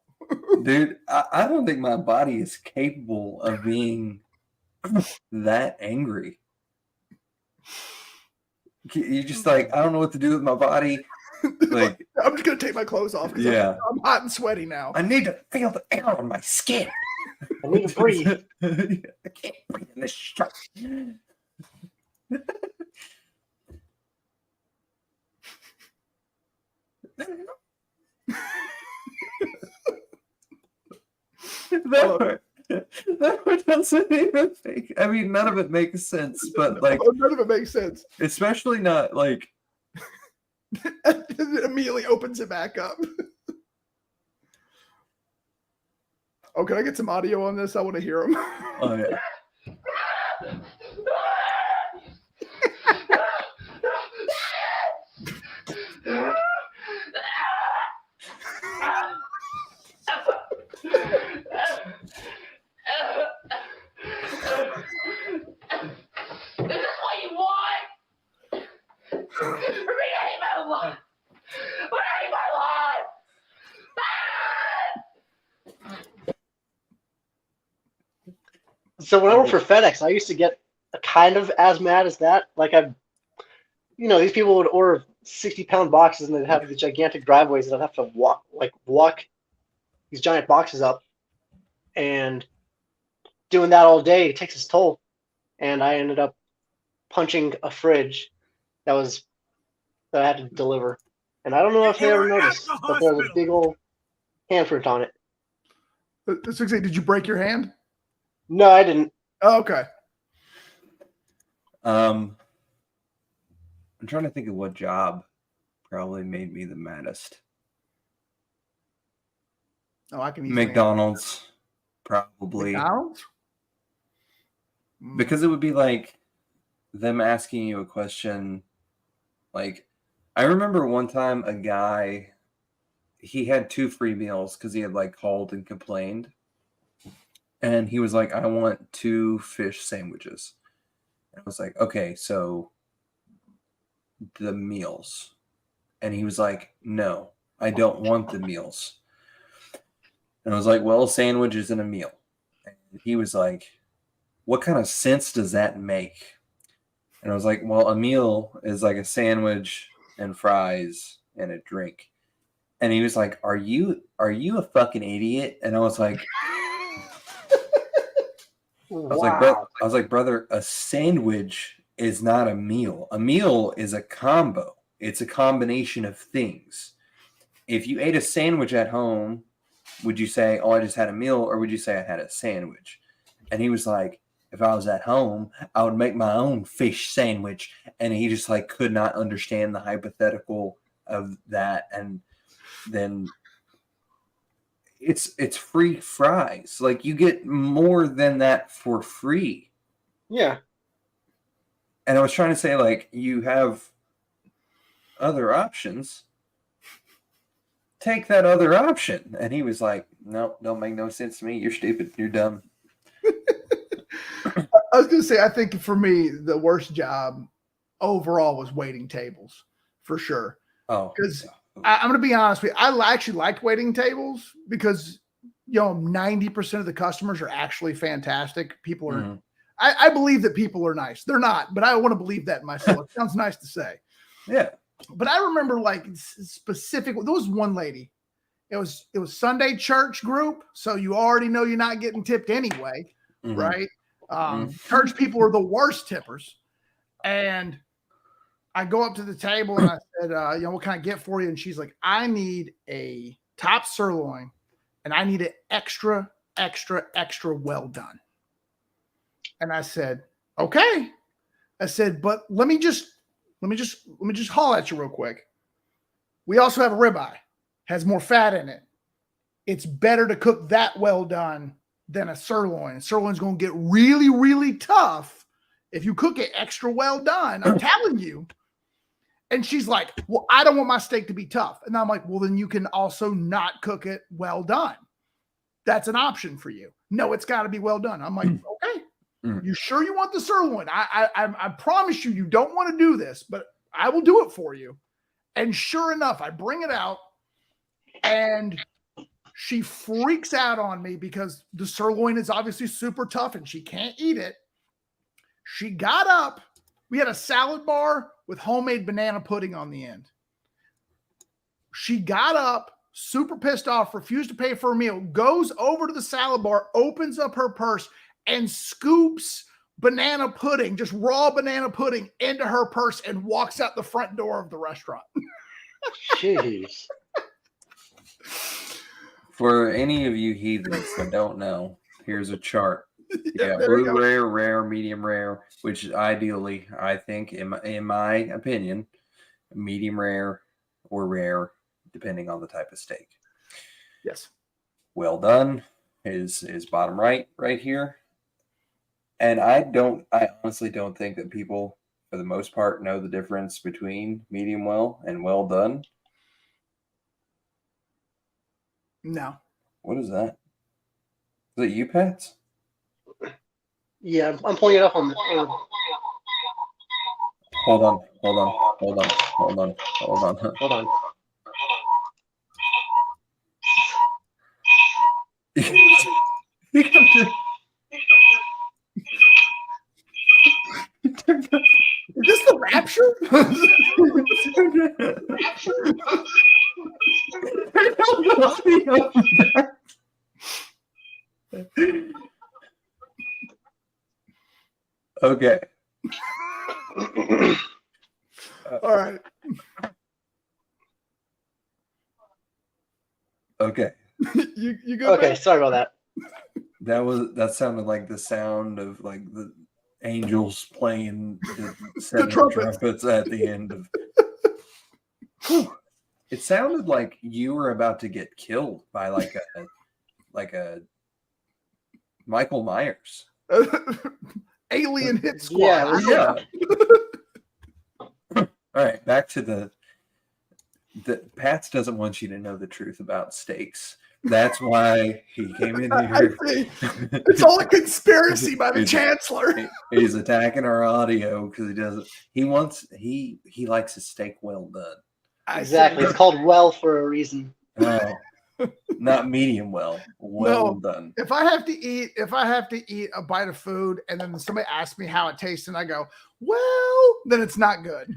Dude, I don't think my body is capable of being that angry. You just like, I don't know what to do with my body. Like, I'm just gonna take my clothes off because Yeah. I'm hot and sweaty now. I need to feel the air on my skin. I need to breathe. I can't breathe in this shirt. That one doesn't even make. I mean, none of it makes sense, but like, None of it makes sense. especially not like. It immediately opens it back up. Oh, can I get some audio on this? I want to hear them. Oh yeah. Is this what you want? Rename my life! Rename my life! So when I worked for FedEx, I used to get kind of as mad as that. Like these people would order 60-pound boxes and they'd have these gigantic driveways and I'd have to walk these giant boxes up, and doing that all day takes its toll. And I ended up punching a fridge that I had to deliver. And I don't know if they ever noticed, but there was a big old handprint on it. Did you break your hand? No, I didn't. Oh, okay. I'm trying to think of what job probably made me the maddest? Oh, I can easily McDonald's, probably. McDonald's? Because it would be like them asking you a question. Like, I remember one time a guy, he had 2 free meals because he had like called and complained. And he was like, I want 2 fish sandwiches. And I was like, okay, so the meals. And he was like, no, I don't want the meals. And I was like, well, a sandwich isn't a meal. And he was like, what kind of sense does that make? And I was like, well, a meal is like a sandwich and fries and a drink. And he was like, are you a fucking idiot? And I was like, I was like, brother, a sandwich is not a meal. A meal is a combo. It's a combination of things. If you ate a sandwich at home, would you say, oh, I just had a meal, or would you say I had a sandwich? And he was like, if I was at home, I would make my own fish sandwich. And he just like could not understand the hypothetical of that. And then it's free fries. Like, you get more than that for free. Yeah. And I was trying to say, like, you have other options. Take that other option. And he was like, no, don't make no sense to me. You're stupid. You're dumb. I was going to say, I think for me, the worst job overall was waiting tables, for sure. Oh, because I'm going to be honest with you. I actually liked waiting tables because, 90% of the customers are actually fantastic. People are, I believe that people are nice. They're not, but I want to believe that myself. It sounds nice to say. Yeah. But I remember like specific, there was one lady. It was Sunday church group. So you already know you're not getting tipped anyway. Right? Church people are the worst tippers. And I go up to the table and I said, what can I get for you? And she's like, I need a top sirloin and I need it extra, extra, extra well done. And I said, okay. I said, but let me just haul at you real quick. We also have a ribeye, has more fat in it. It's better to cook that well done than a sirloin. Sirloin's going to get really, really tough if you cook it extra well done. I'm telling you. And she's like, well, I don't want my steak to be tough. And I'm like, well, then you can also not cook it well done. That's an option for you. No, it's got to be well done. I'm like, okay. You sure you want the sirloin? I promise you don't want to do this, but I will do it for you. And sure enough, I bring it out and she freaks out on me because the sirloin is obviously super tough and she can't eat it. She got up. We had a salad bar with homemade banana pudding on the end. She got up, super pissed off, refused to pay for a meal, goes over to the salad bar, opens up her purse, and scoops banana pudding, just raw banana pudding, into her purse and walks out the front door of the restaurant. Jeez. For any of you heathens that don't know, here's a chart. Yeah, blue rare, rare, medium rare, which ideally, I think, in my opinion, medium rare or rare, depending on the type of steak. Yes. Well done is bottom right here. And I honestly don't think that people, for the most part, know the difference between medium well and well done. No. What is that? Is it you, Pats? Yeah, I'm pulling it up on. Hold on. Is this the rapture? I don't know. Okay. All right. Okay. You go. Okay, sorry about that. That sounded like the sound of like the angels playing the trumpets trumpets at the end of. It sounded like you were about to get killed by like a Michael Myers. Alien hit squad. Yeah. All right, back to the Pats doesn't want you to know the truth about steaks. That's why he came in here. It's all a conspiracy by the chancellor. He's attacking our audio because he likes his steak well done. Exactly. It's called well for a reason. No, not medium well. Well done. If I have to eat a bite of food and then somebody asks me how it tastes and I go, well, then it's not good.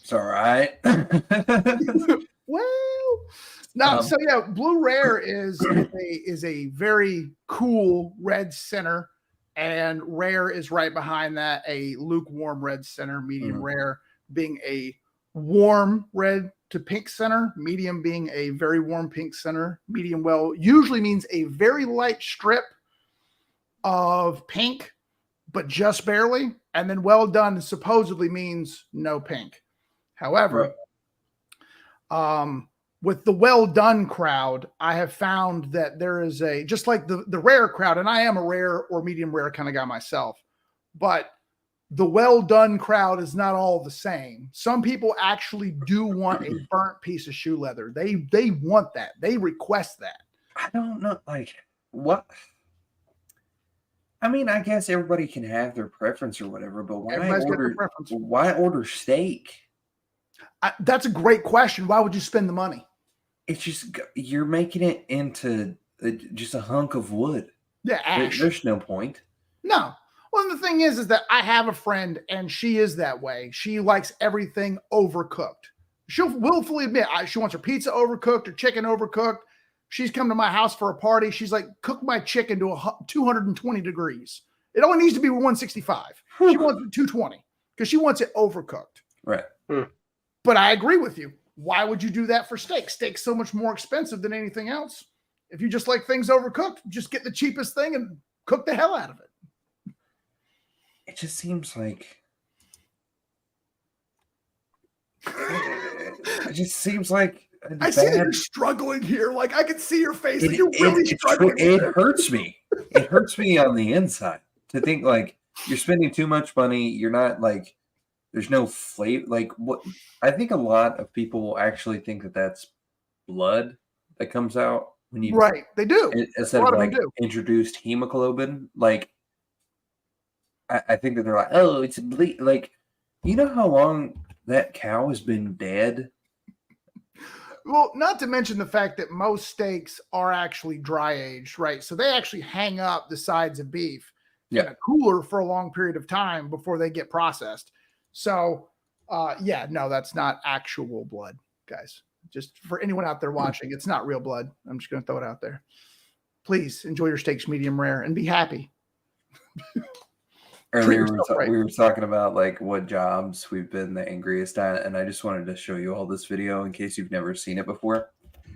It's all right. Well, no. So yeah, Blue Rare is a very cool red center, and Rare is right behind that, a lukewarm red center, medium rare being a warm red to pink center, medium being a very warm pink center, medium well usually means a very light strip of pink, but just barely, and then well done supposedly means no pink. However, with the well done crowd, I have found that there is just like the rare crowd, and I am a rare or medium rare kind of guy myself, but the well done crowd is not all the same. Some people actually do want a burnt piece of shoe leather. They want that. They request that. I don't know, like what. I mean, I guess everybody can have their preference or whatever, but why order steak? That's a great question. Why would you spend the money? It's just you're making it into just a hunk of wood. Yeah, ash. There's no point. No. Well, the thing is that I have a friend, and she is that way. She likes everything overcooked. She'll willfully admit she wants her pizza overcooked, her chicken overcooked. She's come to my house for a party. She's like, cook my chicken to 220 degrees. It only needs to be 165. She wants it 220 because she wants it overcooked. Right. But I agree with you. Why would you do that for steak? Steak's so much more expensive than anything else. If you just like things overcooked, just get the cheapest thing and cook the hell out of it. It just seems like I see that you're struggling here. Like I can see your face. You're really struggling. It hurts me. It hurts me on the inside to think like you're spending too much money. You're not like there's no flavor. Like what I think a lot of people will actually think that that's blood that comes out when you they do instead of like introduced hemoglobin. Like I think that they're like, oh, it's bleed. Like you know how long that cow has been dead. Well, not to mention the fact that most steaks are actually dry aged, right? So they actually hang up the sides of beef in a cooler for a long period of time before they get processed. So, no, that's not actual blood, guys. Just for anyone out there watching, it's not real blood. I'm just going to throw it out there. Please enjoy your steaks medium rare and be happy. Earlier, we were talking about like what jobs we've been the angriest at, and I just wanted to show you all this video in case you've never seen it before.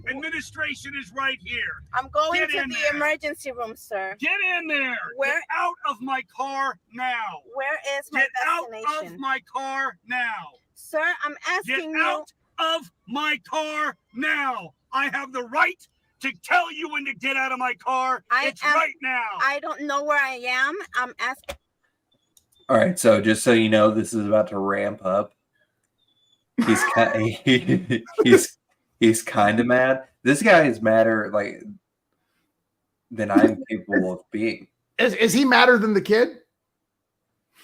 Administration is right here. I'm going Get to in the there. emergency room, sir. Get in there. Where? Get out of my car now. Where is my destination? Get out of my car now. Sir, I'm asking Get out of my car now. I have the right to tell you when to get out of my car. It's right now. I don't know where I am. I'm asking. All right, so just so you know, this is about to ramp up. He's kind of mad. This guy is madder like than I'm capable of being. Is he madder than the kid?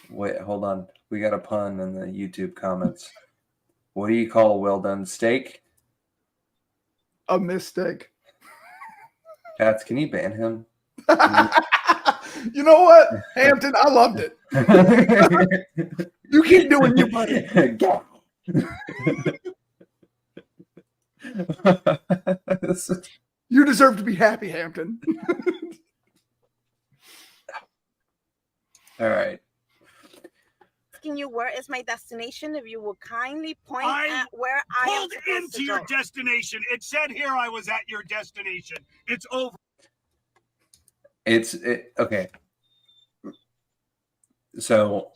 Wait, hold on. We got a pun in the YouTube comments. What do you call a well done steak? A mistake. Cats, can you ban him? You know what, Hampton? I loved it. You keep doing you, buddy. You deserve to be happy, Hampton. All right. Asking you where is my destination. If you will kindly point at where I am pulled supposed into to your go. destination. It said here I was at your destination. It's over. Okay. So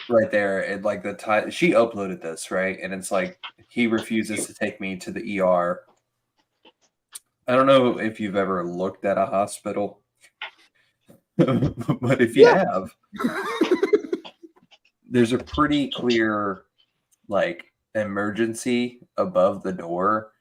right there, and like the time she uploaded this, right, and it's like he refuses to take me to the ER. I don't know if you've ever looked at a hospital, but if you have, there's a pretty clear like emergency above the door,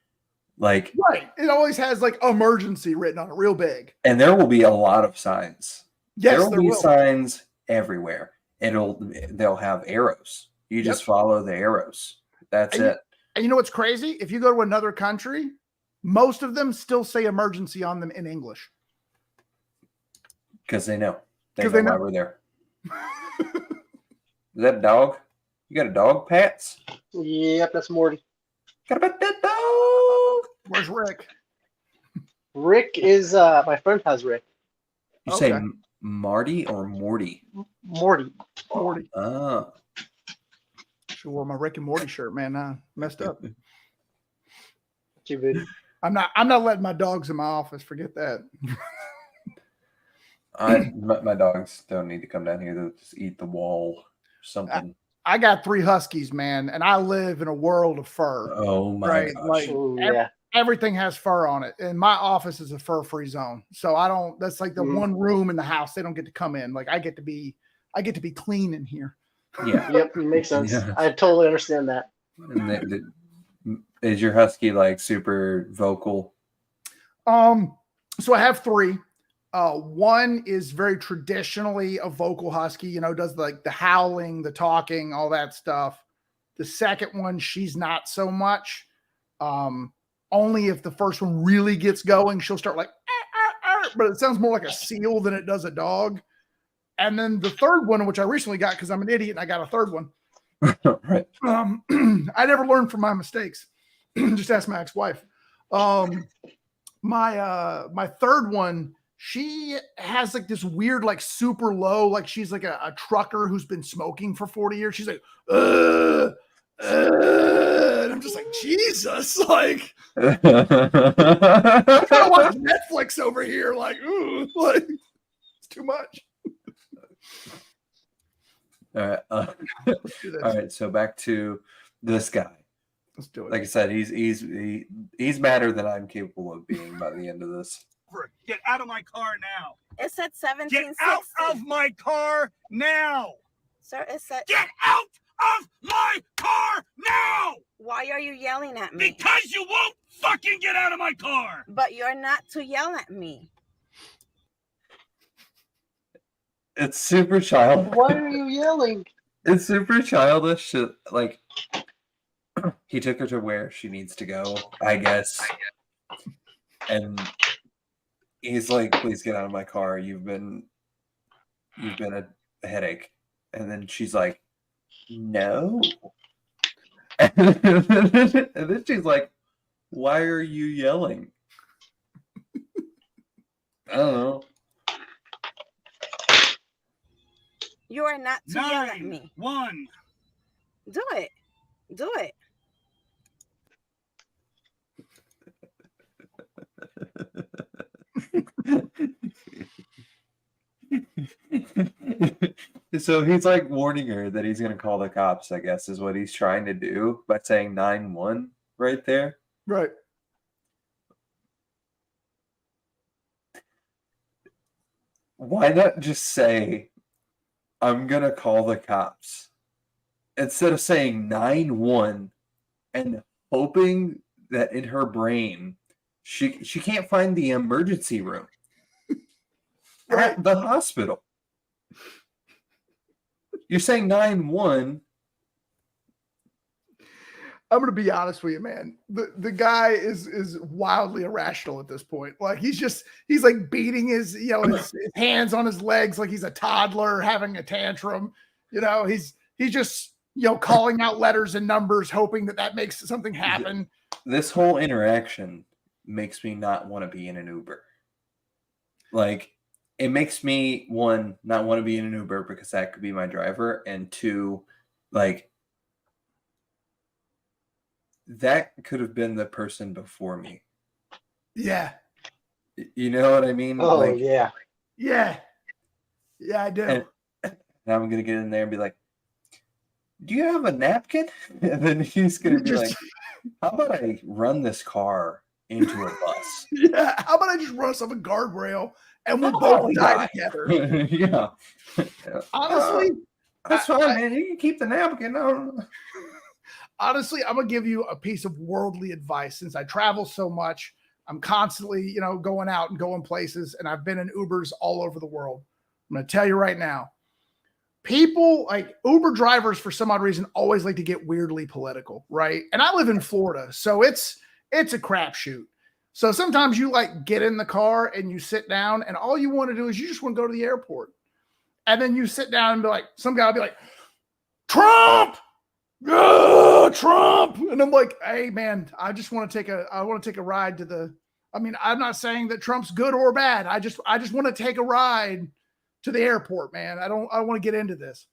like Right. It always has like emergency written on it real big. and there will be a lot of signs. Yes, there will there be will. signs everywhere. They'll have arrows. You just follow the arrows. That's And it. And you know what's crazy? If you go to another country, most of them still say emergency on them in English. Because they know. They 'Cause know they why know. we're there. Is that a dog? You got a dog, Pats? Yep, that's Morty. Got about that dog. Where's Rick? Rick is my friend has Rick. You say Marty or Morty? Morty. Morty. Oh. She wore my Rick and Morty shirt, man. I messed up. Too bad. I'm not letting my dogs in my office. Forget that. My dogs don't need to come down here. They'll just eat the wall or something. I got 3 huskies, man, and I live in a world of fur. Oh my gosh. Like everything has fur on it, and my office is a fur-free zone. So I don't. That's like the one room in the house they don't get to come in. Like I get to be clean in here. Yeah. Yep, it makes sense. Yeah. I totally understand that. And is your husky like super vocal? So I have 3. One is very traditionally a vocal husky, you know, does like the howling, the talking, all that stuff. The second one, she's not so much. Only if the first one really gets going, she'll start like, but it sounds more like a seal than it does a dog. And then the third one, which I recently got because I'm an idiot and I got a third one. Right. I never learned from my mistakes. Just ask my ex-wife. My third one, she has like this weird, like super low, like she's like a trucker who's been smoking for 40 years. She's like, and I'm just like, Jesus, like I'm trying to watch Netflix over here, like, ooh, like it's too much. All right. All right. So back to this guy. Let's do it. Like I said, he's madder than I'm capable of being by the end of this. Get out of my car now. It said 1760. Get out of my car now. Sir, it said... Get out of my car now. Why are you yelling at me? Because you won't fucking get out of my car. But you're not to yell at me. It's super childish. Why are you yelling? It's super childish. Like he took her to where she needs to go, I guess. And he's like, "Please get out of my car. You've been a headache." And then she's like, "No." And then she's like, "Why are you yelling?" I don't know. You are not to yell at me. 9-1. Do it. Do it. So he's like warning her that he's going to call the cops, I guess, is what he's trying to do by saying 9-1 right there. Right. Why not just say, I'm going to call the cops instead of saying 9-1 and hoping that in her brain she can't find the emergency room at the hospital. You're saying 9-1. I'm gonna be honest with you, man. The guy is wildly irrational at this point. Like he's like beating his his hands on his legs like he's a toddler having a tantrum. He's just calling out letters and numbers, hoping that makes something happen. This whole interaction makes me not want to be in an Uber. Like it makes me, one, not want to be in an Uber because that could be my driver, and two, like that could have been the person before me. Yeah. You know what I mean? Oh, like, yeah. Yeah, I do. And I'm gonna get in there and be like, do you have a napkin? And then he's gonna be like, how about I run this car into a bus? Yeah, how about I just run us up a guardrail and we'll How about both we die die? together? Yeah. Honestly, that's fine, man. You can keep the napkin. Honestly, I'm gonna give you a piece of worldly advice. Since I travel so much, I'm constantly, going out and going places, and I've been in Ubers all over the world. I'm gonna tell you right now, people like Uber drivers for some odd reason always like to get weirdly political, right? And I live in Florida, so it's a crapshoot. So sometimes you like get in the car and you sit down, and all you want to do is you just want to go to the airport, and then you sit down and be like, some guy will be like, Trump. Trump, and I'm like, hey man, I want to take a ride to the. I mean, I'm not saying that Trump's good or bad. I just want to take a ride to the airport, man. I want to get into this.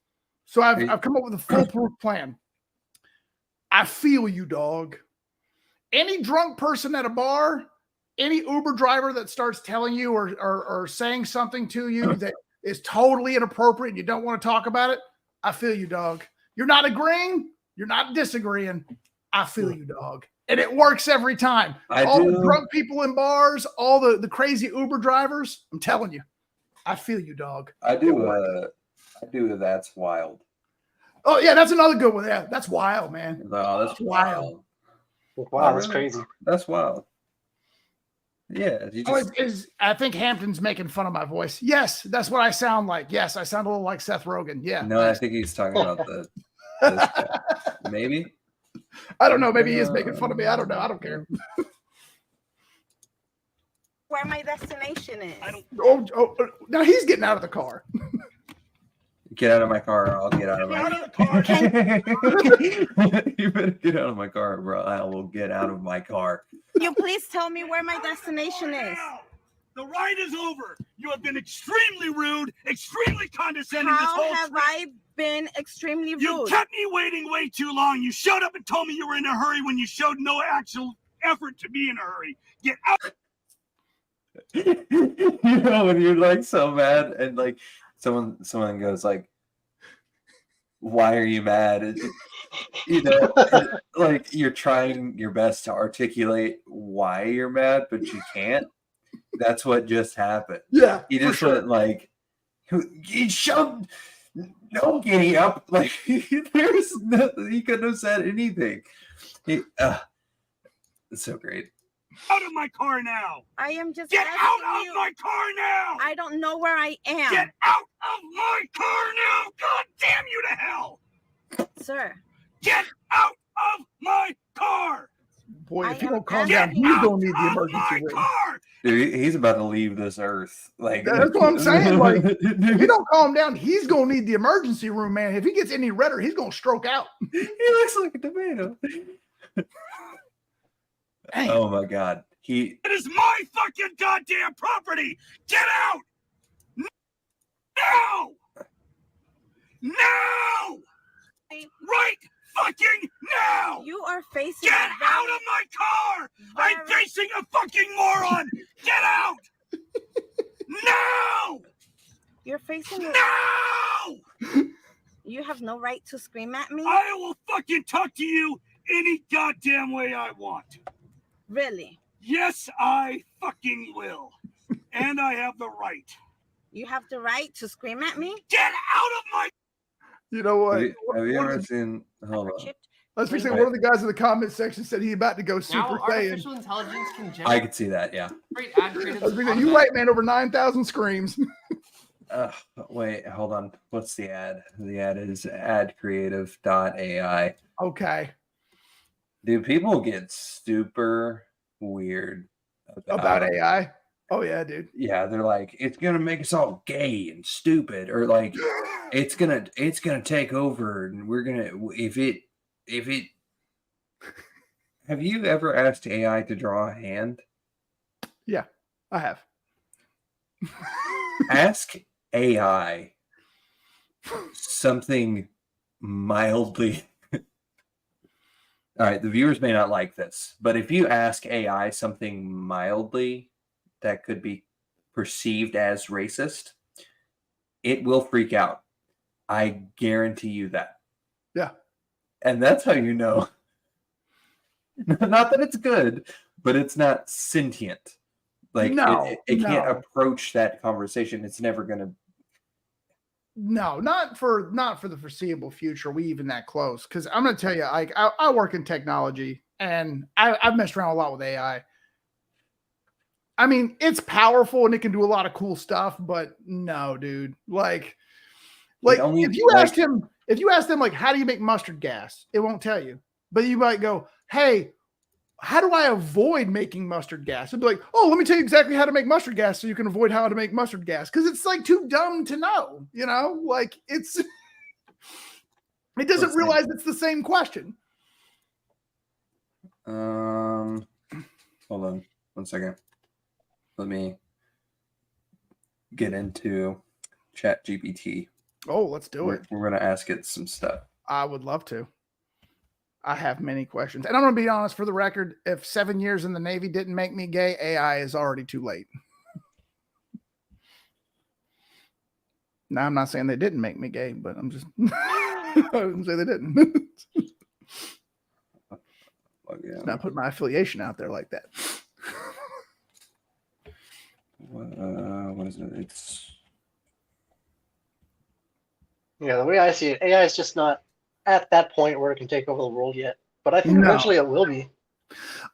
So I've come up with a foolproof plan. I feel you, dog. Any drunk person at a bar, any Uber driver that starts telling you or saying something to you that is totally inappropriate and you don't want to talk about it, I feel you, dog. You're not agreeing. You're not disagreeing. I feel you, dog. And it works every time. All the drunk people in bars, all the crazy Uber drivers, I'm telling you, I feel you, dog. I do. That's wild. Oh, yeah, that's another good one. Yeah, that's wild, man. No, that's wild. Wow, that's crazy. That's wild. Yeah. I think Hampton's making fun of my voice. Yes, that's what I sound like. Yes, I sound a little like Seth Rogen. Yeah. No, I think he's talking about this guy. Maybe. I don't know. Maybe he is making fun of me. I don't know. I don't care. Where my destination is. Now he's getting out of the car. Get out of my car, or I'll get out of my car. You better get out of my car, bro. I will get out of my car. Can you please tell me where my destination is? The ride is over. You have been extremely rude, extremely condescending this How whole have trip. I been extremely rude? You kept me waiting way too long. You showed up and told me you were in a hurry when you showed no actual effort to be in a hurry. Get out. When you're like so mad and like someone goes like, why are you mad? Like you're trying your best to articulate why you're mad, but you can't. That's what just happened. Yeah, you just went like, he shoved no giddy up. Like there's nothing. He couldn't have said anything. It's so great. Out of my car now. I am just Get asking out of you. my car now. I don't know where I am. Get out of my car now. God damn you to hell. Sir. Get out of my car. Boy, if you don't calm down, he's going to need the emergency room. Dude, he's about to leave this earth. Like that's what I'm saying. Like, if you don't calm down, he's going to need the emergency room, man. If he gets any redder, he's going to stroke out. He looks like a tomato. Oh my God. It is my fucking goddamn property. Get out. Now. Now. Right fucking now. You are facing. Get out of my car. I'm facing a fucking moron. Get out. Now. You're facing. No. You have no right to scream at me. I will fucking talk to you any goddamn way I want. Really? Yes, I fucking will. And I have the right. You have the right to scream at me? Get out of my... You know what? Have you ever seen... Hold on. I was thinking one of the guys in the comment section said he about to go Super Now Saiyan. artificial intelligence can generate I could see that, yeah. ad creative I was thinking, you right, man, over 9,000 screams. Wait, hold on. What's the ad? The ad is adcreative.ai. Okay. Dude, people get super weird about AI. Oh yeah, dude. Yeah, they're like, it's gonna make us all gay and stupid, or like it's gonna take over, and we're gonna if it. Have you ever asked AI to draw a hand? Yeah, I have. Ask AI something mildly. All right, the viewers may not like this, but if you ask AI something mildly that could be perceived as racist, it will freak out. I guarantee you that. Yeah. And that's how you know. Not that it's good, but it's not sentient. Like it can't approach that conversation. It's never gonna. No, not for the foreseeable future. We even that close, because I'm gonna tell you, like I work in technology and I've messed around a lot with AI. I mean, it's powerful and it can do a lot of cool stuff, but no, dude. Like if you asked him, like, how do you make mustard gas? It won't tell you. But you might go, hey, how do I avoid making mustard gas? It'd be like, oh, let me tell you exactly how to make mustard gas so you can avoid how to make mustard gas. Because it's like too dumb to know, you know? Like it doesn't realize it's the same question. Hold on 1 second. Let me get into Chat GPT. Oh, let's do it. We're gonna ask it some stuff. I would love to. I have many questions. And I'm going to be honest, for the record, if 7 years in the Navy didn't make me gay, AI is already too late. Now, I'm not saying they didn't make me gay, but I'm just, I didn't say they didn't. Let's not put my affiliation out there like that. What is it? Yeah, the way I see it, AI is just not at that point where it can take over the world yet. But I think eventually it will be.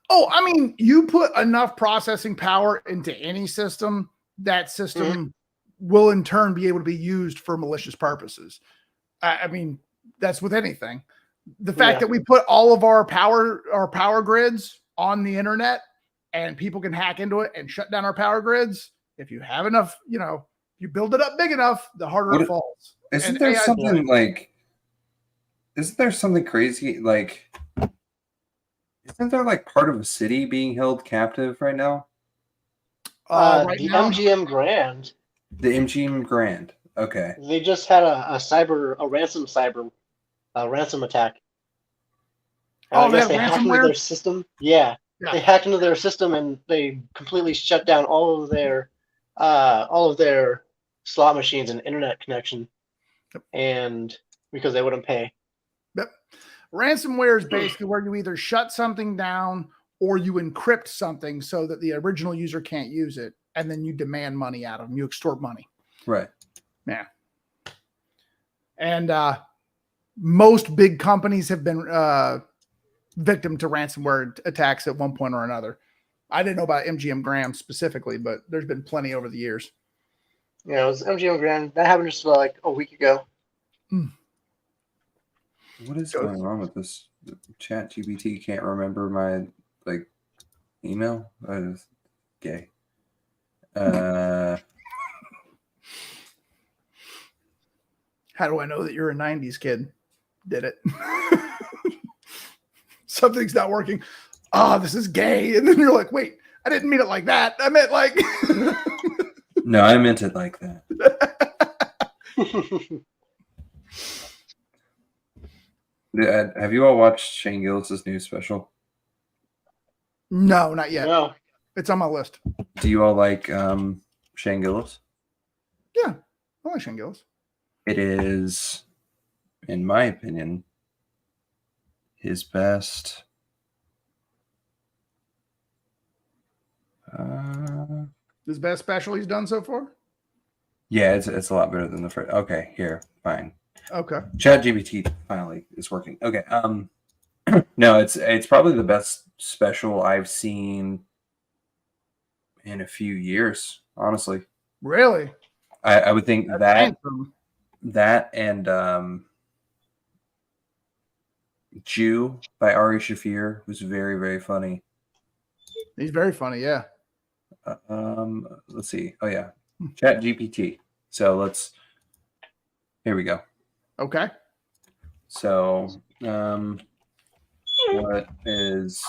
Oh, I mean, you put enough processing power into any system, that system will in turn be able to be used for malicious purposes. I mean, that's with anything. The fact that we put all of our power grids on the internet and people can hack into it and shut down our power grids. If you have enough, you build it up big enough, the harder it falls. Isn't there something like, isn't there something crazy? Like, isn't there like part of a city being held captive right now? Right the now? MGM Grand. The MGM Grand. Okay. They just had a ransom attack. I guess they hacked into their system. Yeah. They hacked into their system and they completely shut down all of their slot machines and internet connection, and because they wouldn't pay. Yep. Ransomware is basically where you either shut something down or you encrypt something so that the original user can't use it, and then you demand money out of them. You extort money. Right. Yeah. And most big companies have been victim to ransomware attacks at one point or another. I didn't know about MGM Graham specifically, but there's been plenty over the years. Yeah, it was MGM Grand. That happened just like a week ago. What is going on with this? Chat GPT can't remember my email. That is gay. How do I know that you're a 90s kid? Did it? Something's not working. This is gay. And then you're like, wait, I didn't mean it like that. I meant like... No, I meant it like that. Have you all watched Shane Gillis's new special? No, not yet. No. It's on my list. Do you all like Shane Gillis? Yeah, I like Shane Gillis. It is, in my opinion, his best. His best special he's done so far? Yeah, it's a lot better than the first. Okay, here, fine. Okay. ChatGPT finally is working. Okay. No, it's probably the best special I've seen in a few years, honestly. Really? I would think that and Jew by Ari Shaffir was very, very funny. He's very funny, yeah. Let's see. Oh yeah. Chat GPT. So here we go. Okay. So what is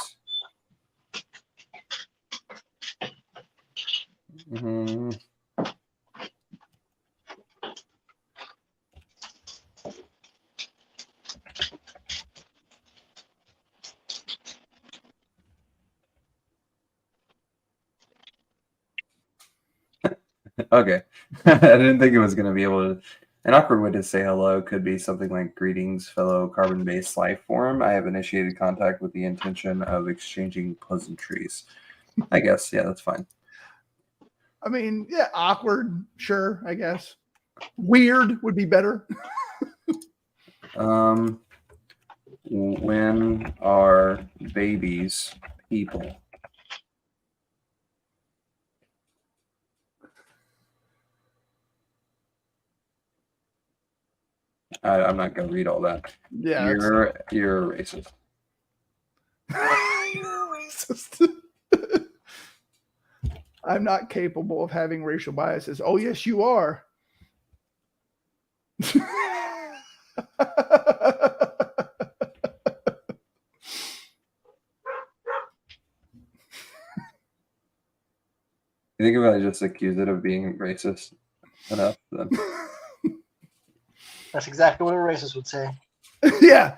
okay. I didn't think it was going to be able to An awkward way to say hello could be something like greetings, fellow carbon-based life form. I have initiated contact with the intention of exchanging pleasantries. I guess, yeah, that's fine. I mean, yeah, awkward, sure, I guess. Weird would be better. When are babies people? I'm not going to read all that. Yeah, you're racist. You're racist. I'm not capable of having racial biases. Oh, yes, you are. You think if I just accuse it of being racist enough, then That's exactly what a racist would say. Yeah.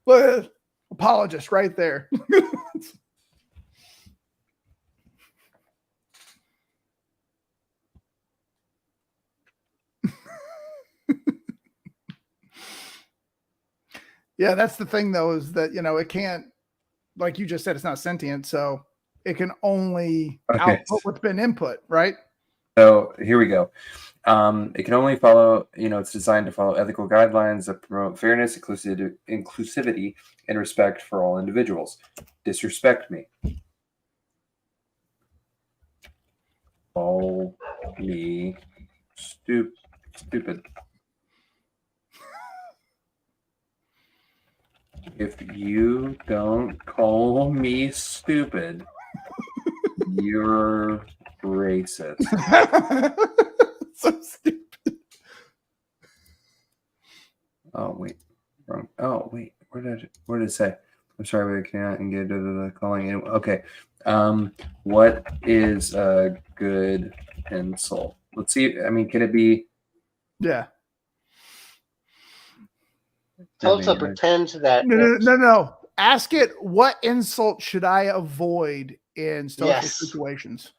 Well, apologist right there. Yeah, that's the thing, though, is that, it can't, like you just said, it's not sentient, so it can only output what's been input, right? So here we go. It can only follow, it's designed to follow ethical guidelines that promote fairness, inclusivity, and respect for all individuals. Disrespect me. Call me stupid. If you don't call me stupid, you're racist. So stupid. Oh wait, wrong. Oh wait, what did it say? I'm sorry, but I cannot engage the calling in. Okay, what is a good insult? Let's see. I mean, can it be? Yeah. Tell us to pretend that. No. Ask it, what insult should I avoid in social Yes. situations?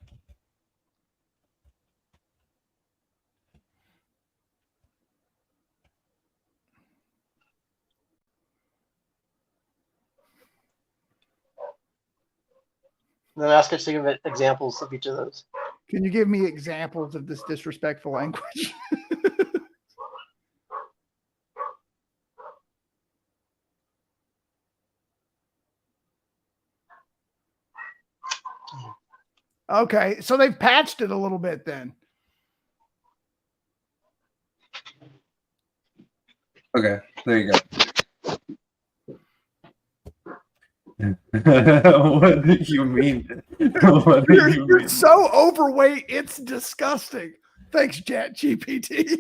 Then ask us to give it examples of each of those. Can you give me examples of this disrespectful language? Okay, so they've patched it a little bit then. Okay, there you go. What do you mean? What do you You're mean? so overweight, it's disgusting. Thanks, Chat GPT.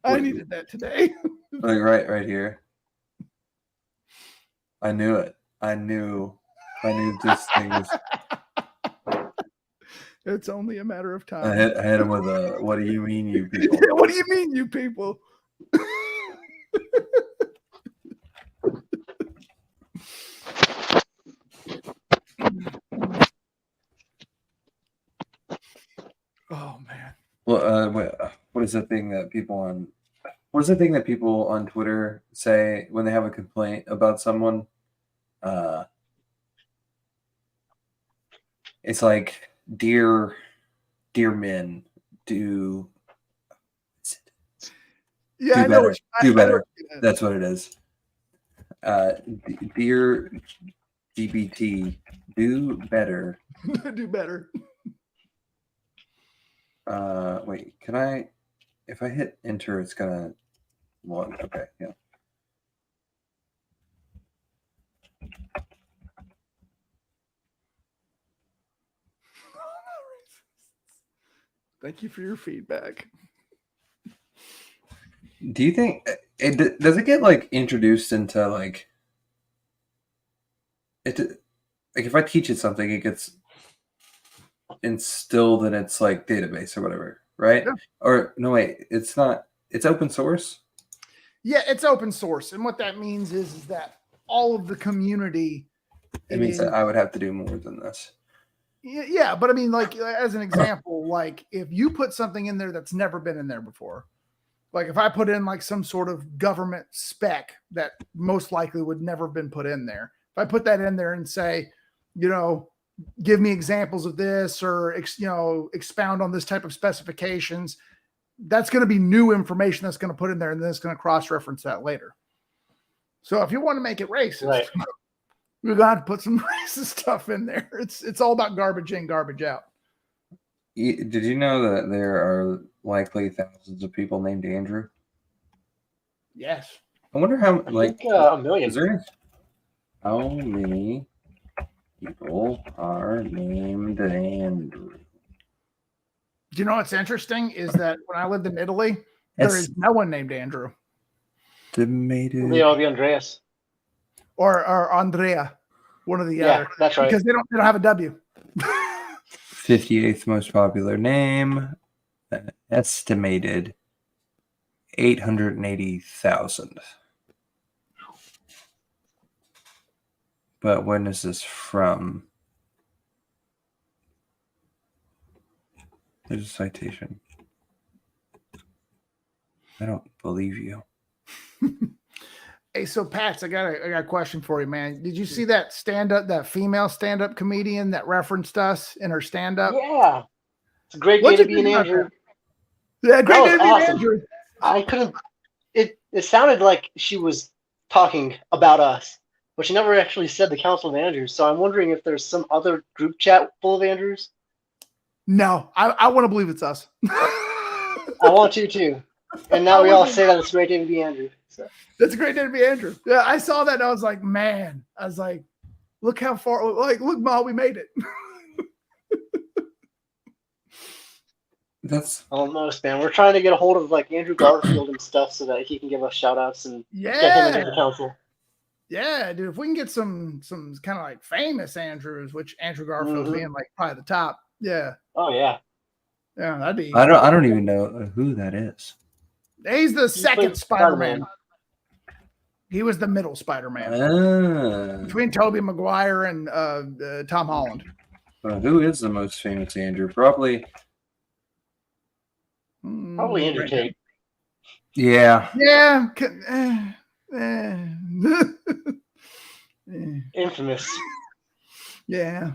I needed that today. Like right here. I knew it. I knew this thing was. It's only a matter of I time. hit him with a. What do you mean, you people? What do you mean, you people? Oh man. Well, what is the thing that people on? What is the thing that people on Twitter say when they have a complaint about someone? It's like, dear men, do Yeah, better. Do better. I know. That's what it is. Dear GPT, do better. Do better. Wait, can I? If I hit enter, it's gonna. One. Okay, yeah. Thank you for your feedback. Do you think does it get like introduced into like it? Like if I teach it something, it gets instilled in its like database or whatever, right? Yeah. Or no, wait, it's not. It's open source. Yeah, it's open source, and what that means is that all of the community. It means that I would have to do more than this. Yeah, but I mean, like as an example, like if you put something in there that's never been in there before, Like if I put in like some sort of government spec that most likely would never have been put in there, if I put that in there and say, you know, give me examples of this or, you know, expound on this type of specifications, that's going to be new information that's going to put in there, and then it's going to cross-reference that later. So if you want to make it racist, Right. we're going to have to put some racist stuff in there. It's all about garbage in, garbage out. Did you know that there are likely thousands of people named Andrew? Yes. I wonder how, I like, think a million. is there how many people are named Andrew? Do you know what's interesting is that when I lived in Italy, there is no one named Andrew Estimated. They all be Andreas. or Andrea, one or the Yeah, other. that's right. Because they don't have a W. 58th most popular name, estimated 880,000. But when is this from? There's a citation. I don't believe you. Hey, so Pats, I got a question for you, man. Did you see that female stand-up comedian that referenced us in her stand-up? Yeah. It's a great What'd day to you be an think about Andrew. Yeah, great That day was to be an awesome. Andrew. I couldn't. It sounded like she was talking about us, but she never actually said the Council of Andrews. So I'm wondering if there's some other group chat full of Andrews. No, I want to believe it's us. I want you too. And now we all say that it's a great day to be Andrew. So. That's a great day to be Andrew. Yeah, I saw that and I was like, man, look how far, look, Ma, we made it. That's almost, man. We're trying to get a hold of like Andrew Garfield and stuff so that he can give us shout outs and get him into the council. Yeah, dude. If we can get some kind of like famous Andrews, which Andrew Garfield's being like probably the top. Yeah. Oh yeah. Yeah, that'd be. I don't even know who that is. He's the second played Spider-Man. Spider-Man. He was the middle Spider-Man between Tobey Maguire and Tom Holland. Who is the most famous Andrew? Probably Andrew Tate. Yeah. Yeah. Infamous. Yeah.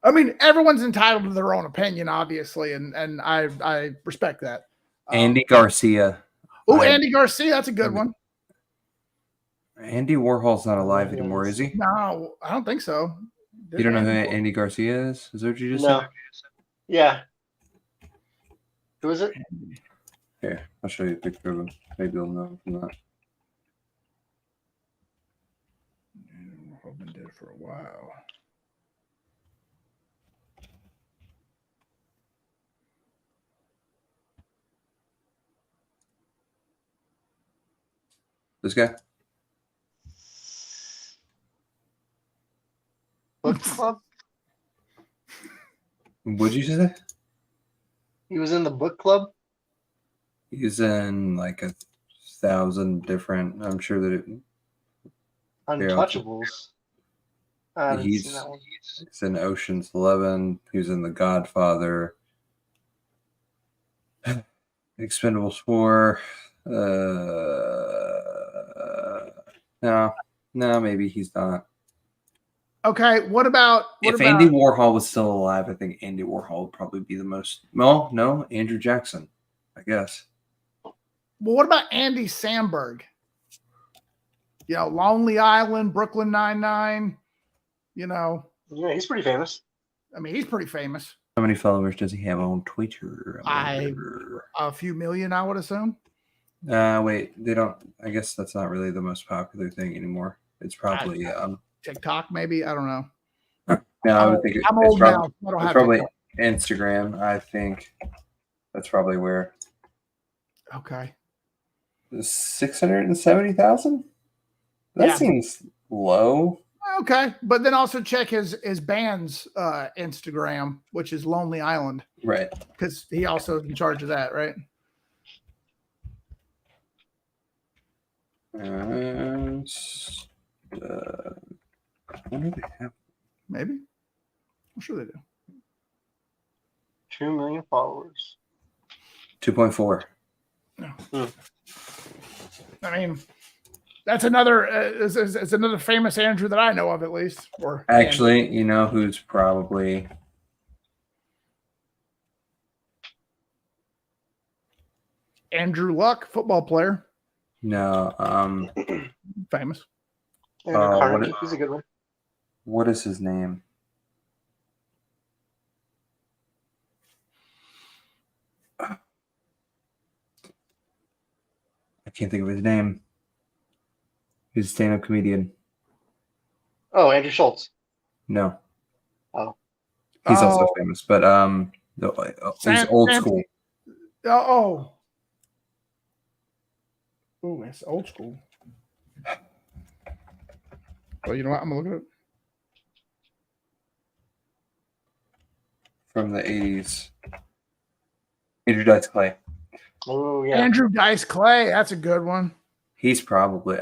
I mean, everyone's entitled to their own opinion, obviously, and I respect that. Andy Garcia. Oh, Andy Garcia, that's a good one. Andy Warhol's not alive anymore, is he? No, I don't think so. You don't know who Andy Garcia is? Is that what you just No. said? Yeah. Who is it? Here, I'll show you a picture of him. Maybe you'll know from that. I've been dead for a while. This guy? Book club? What'd you say? He was in the book club? He's in like 1,000 different. I'm sure that it. Untouchables. I haven't He's seen that one. in Ocean's 11. He was in The Godfather. Expendables 4. No, maybe he's not. Okay, what about Andy Warhol was still alive, I think Andy Warhol would probably be the most. No, Andrew Jackson, I guess. Well, what about Andy Samberg? You know, Lonely Island, Brooklyn Nine-Nine. You know, yeah, he's pretty famous. I mean, he's pretty famous. How many followers does he have on Twitter? A few million, I would assume. Wait, they don't. I guess that's not really the most popular thing anymore. It's probably TikTok, maybe. I don't know. No, I would think I'm it's old probably, now. I don't it's have probably TikTok. Instagram. I think that's probably where. Okay. 670,000. That Yeah. seems low. Okay, but then also check his band's Instagram, which is Lonely Island, Right. because he also is in charge of that, right? What do they have? Maybe. I'm sure they do. 2 million followers. 2.4. I mean, that's another it's another famous Andrew that I know of, at least. Or Actually, you know who's probably Andrew Luck, football player, no famous. Andrew Carnegie, he's a good one. What is his name? I can't think of his name. He's a stand-up comedian. Oh, Andrew Schultz. No. Oh. He's also famous, but he's old school. Oh, it's old school. Well, you know what? I'm gonna look at it. From the 80s. Andrew Dice Clay. Oh, yeah. Andrew Dice Clay. That's a good one. He's probably.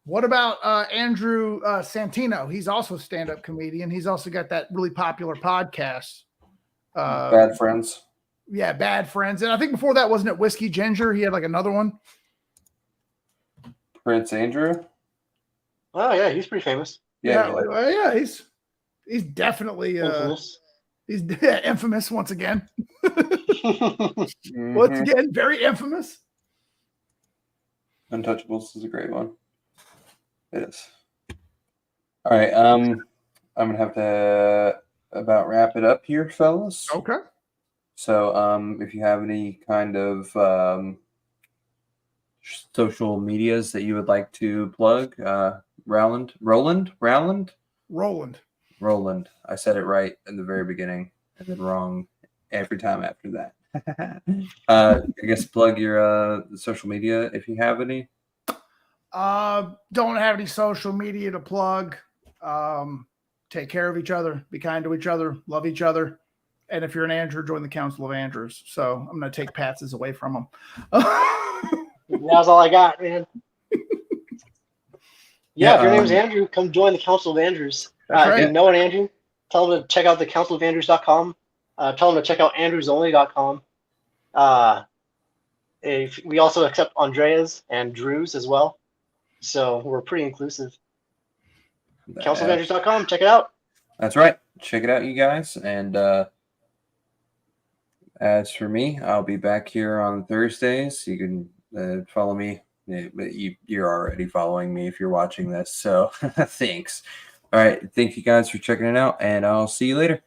What about Andrew Santino? He's also a stand-up comedian. He's also got that really popular podcast. Bad Friends. Yeah, Bad Friends. And I think before that, wasn't it Whiskey Ginger? He had like another one. Prince Andrew. Oh yeah, he's pretty famous. Yeah, he's definitely Infamous. He's infamous once again. Once again, very infamous. Untouchables is a great one. It is. All right. I'm gonna have to about wrap it up here, fellas. Okay. So, if you have any kind of social medias that you would like to plug, Rowland. I said it right in the very beginning and then wrong every time after that. I guess plug your social media if you have any. Don't have any social media to plug. Take care of each other. Be kind to each other. Love each other. And if you're an Andrew, join the Council of Andrews. So I'm going to take Pat's away from him. That's all I got, man. Yeah, if your name's Andrew, come join the Council of Andrews. If you know an Andrew, tell them to check out the councilofandrews.com. Tell them to check out andrewsonly.com. We also accept Andreas and Drews as well. So we're pretty inclusive. Councilofandrews.com. Check it out. That's right. Check it out, you guys. And as for me, I'll be back here on Thursdays. You can follow me. But you're already following me if you're watching this. So thanks. All right. Thank you guys for checking it out. And I'll see you later.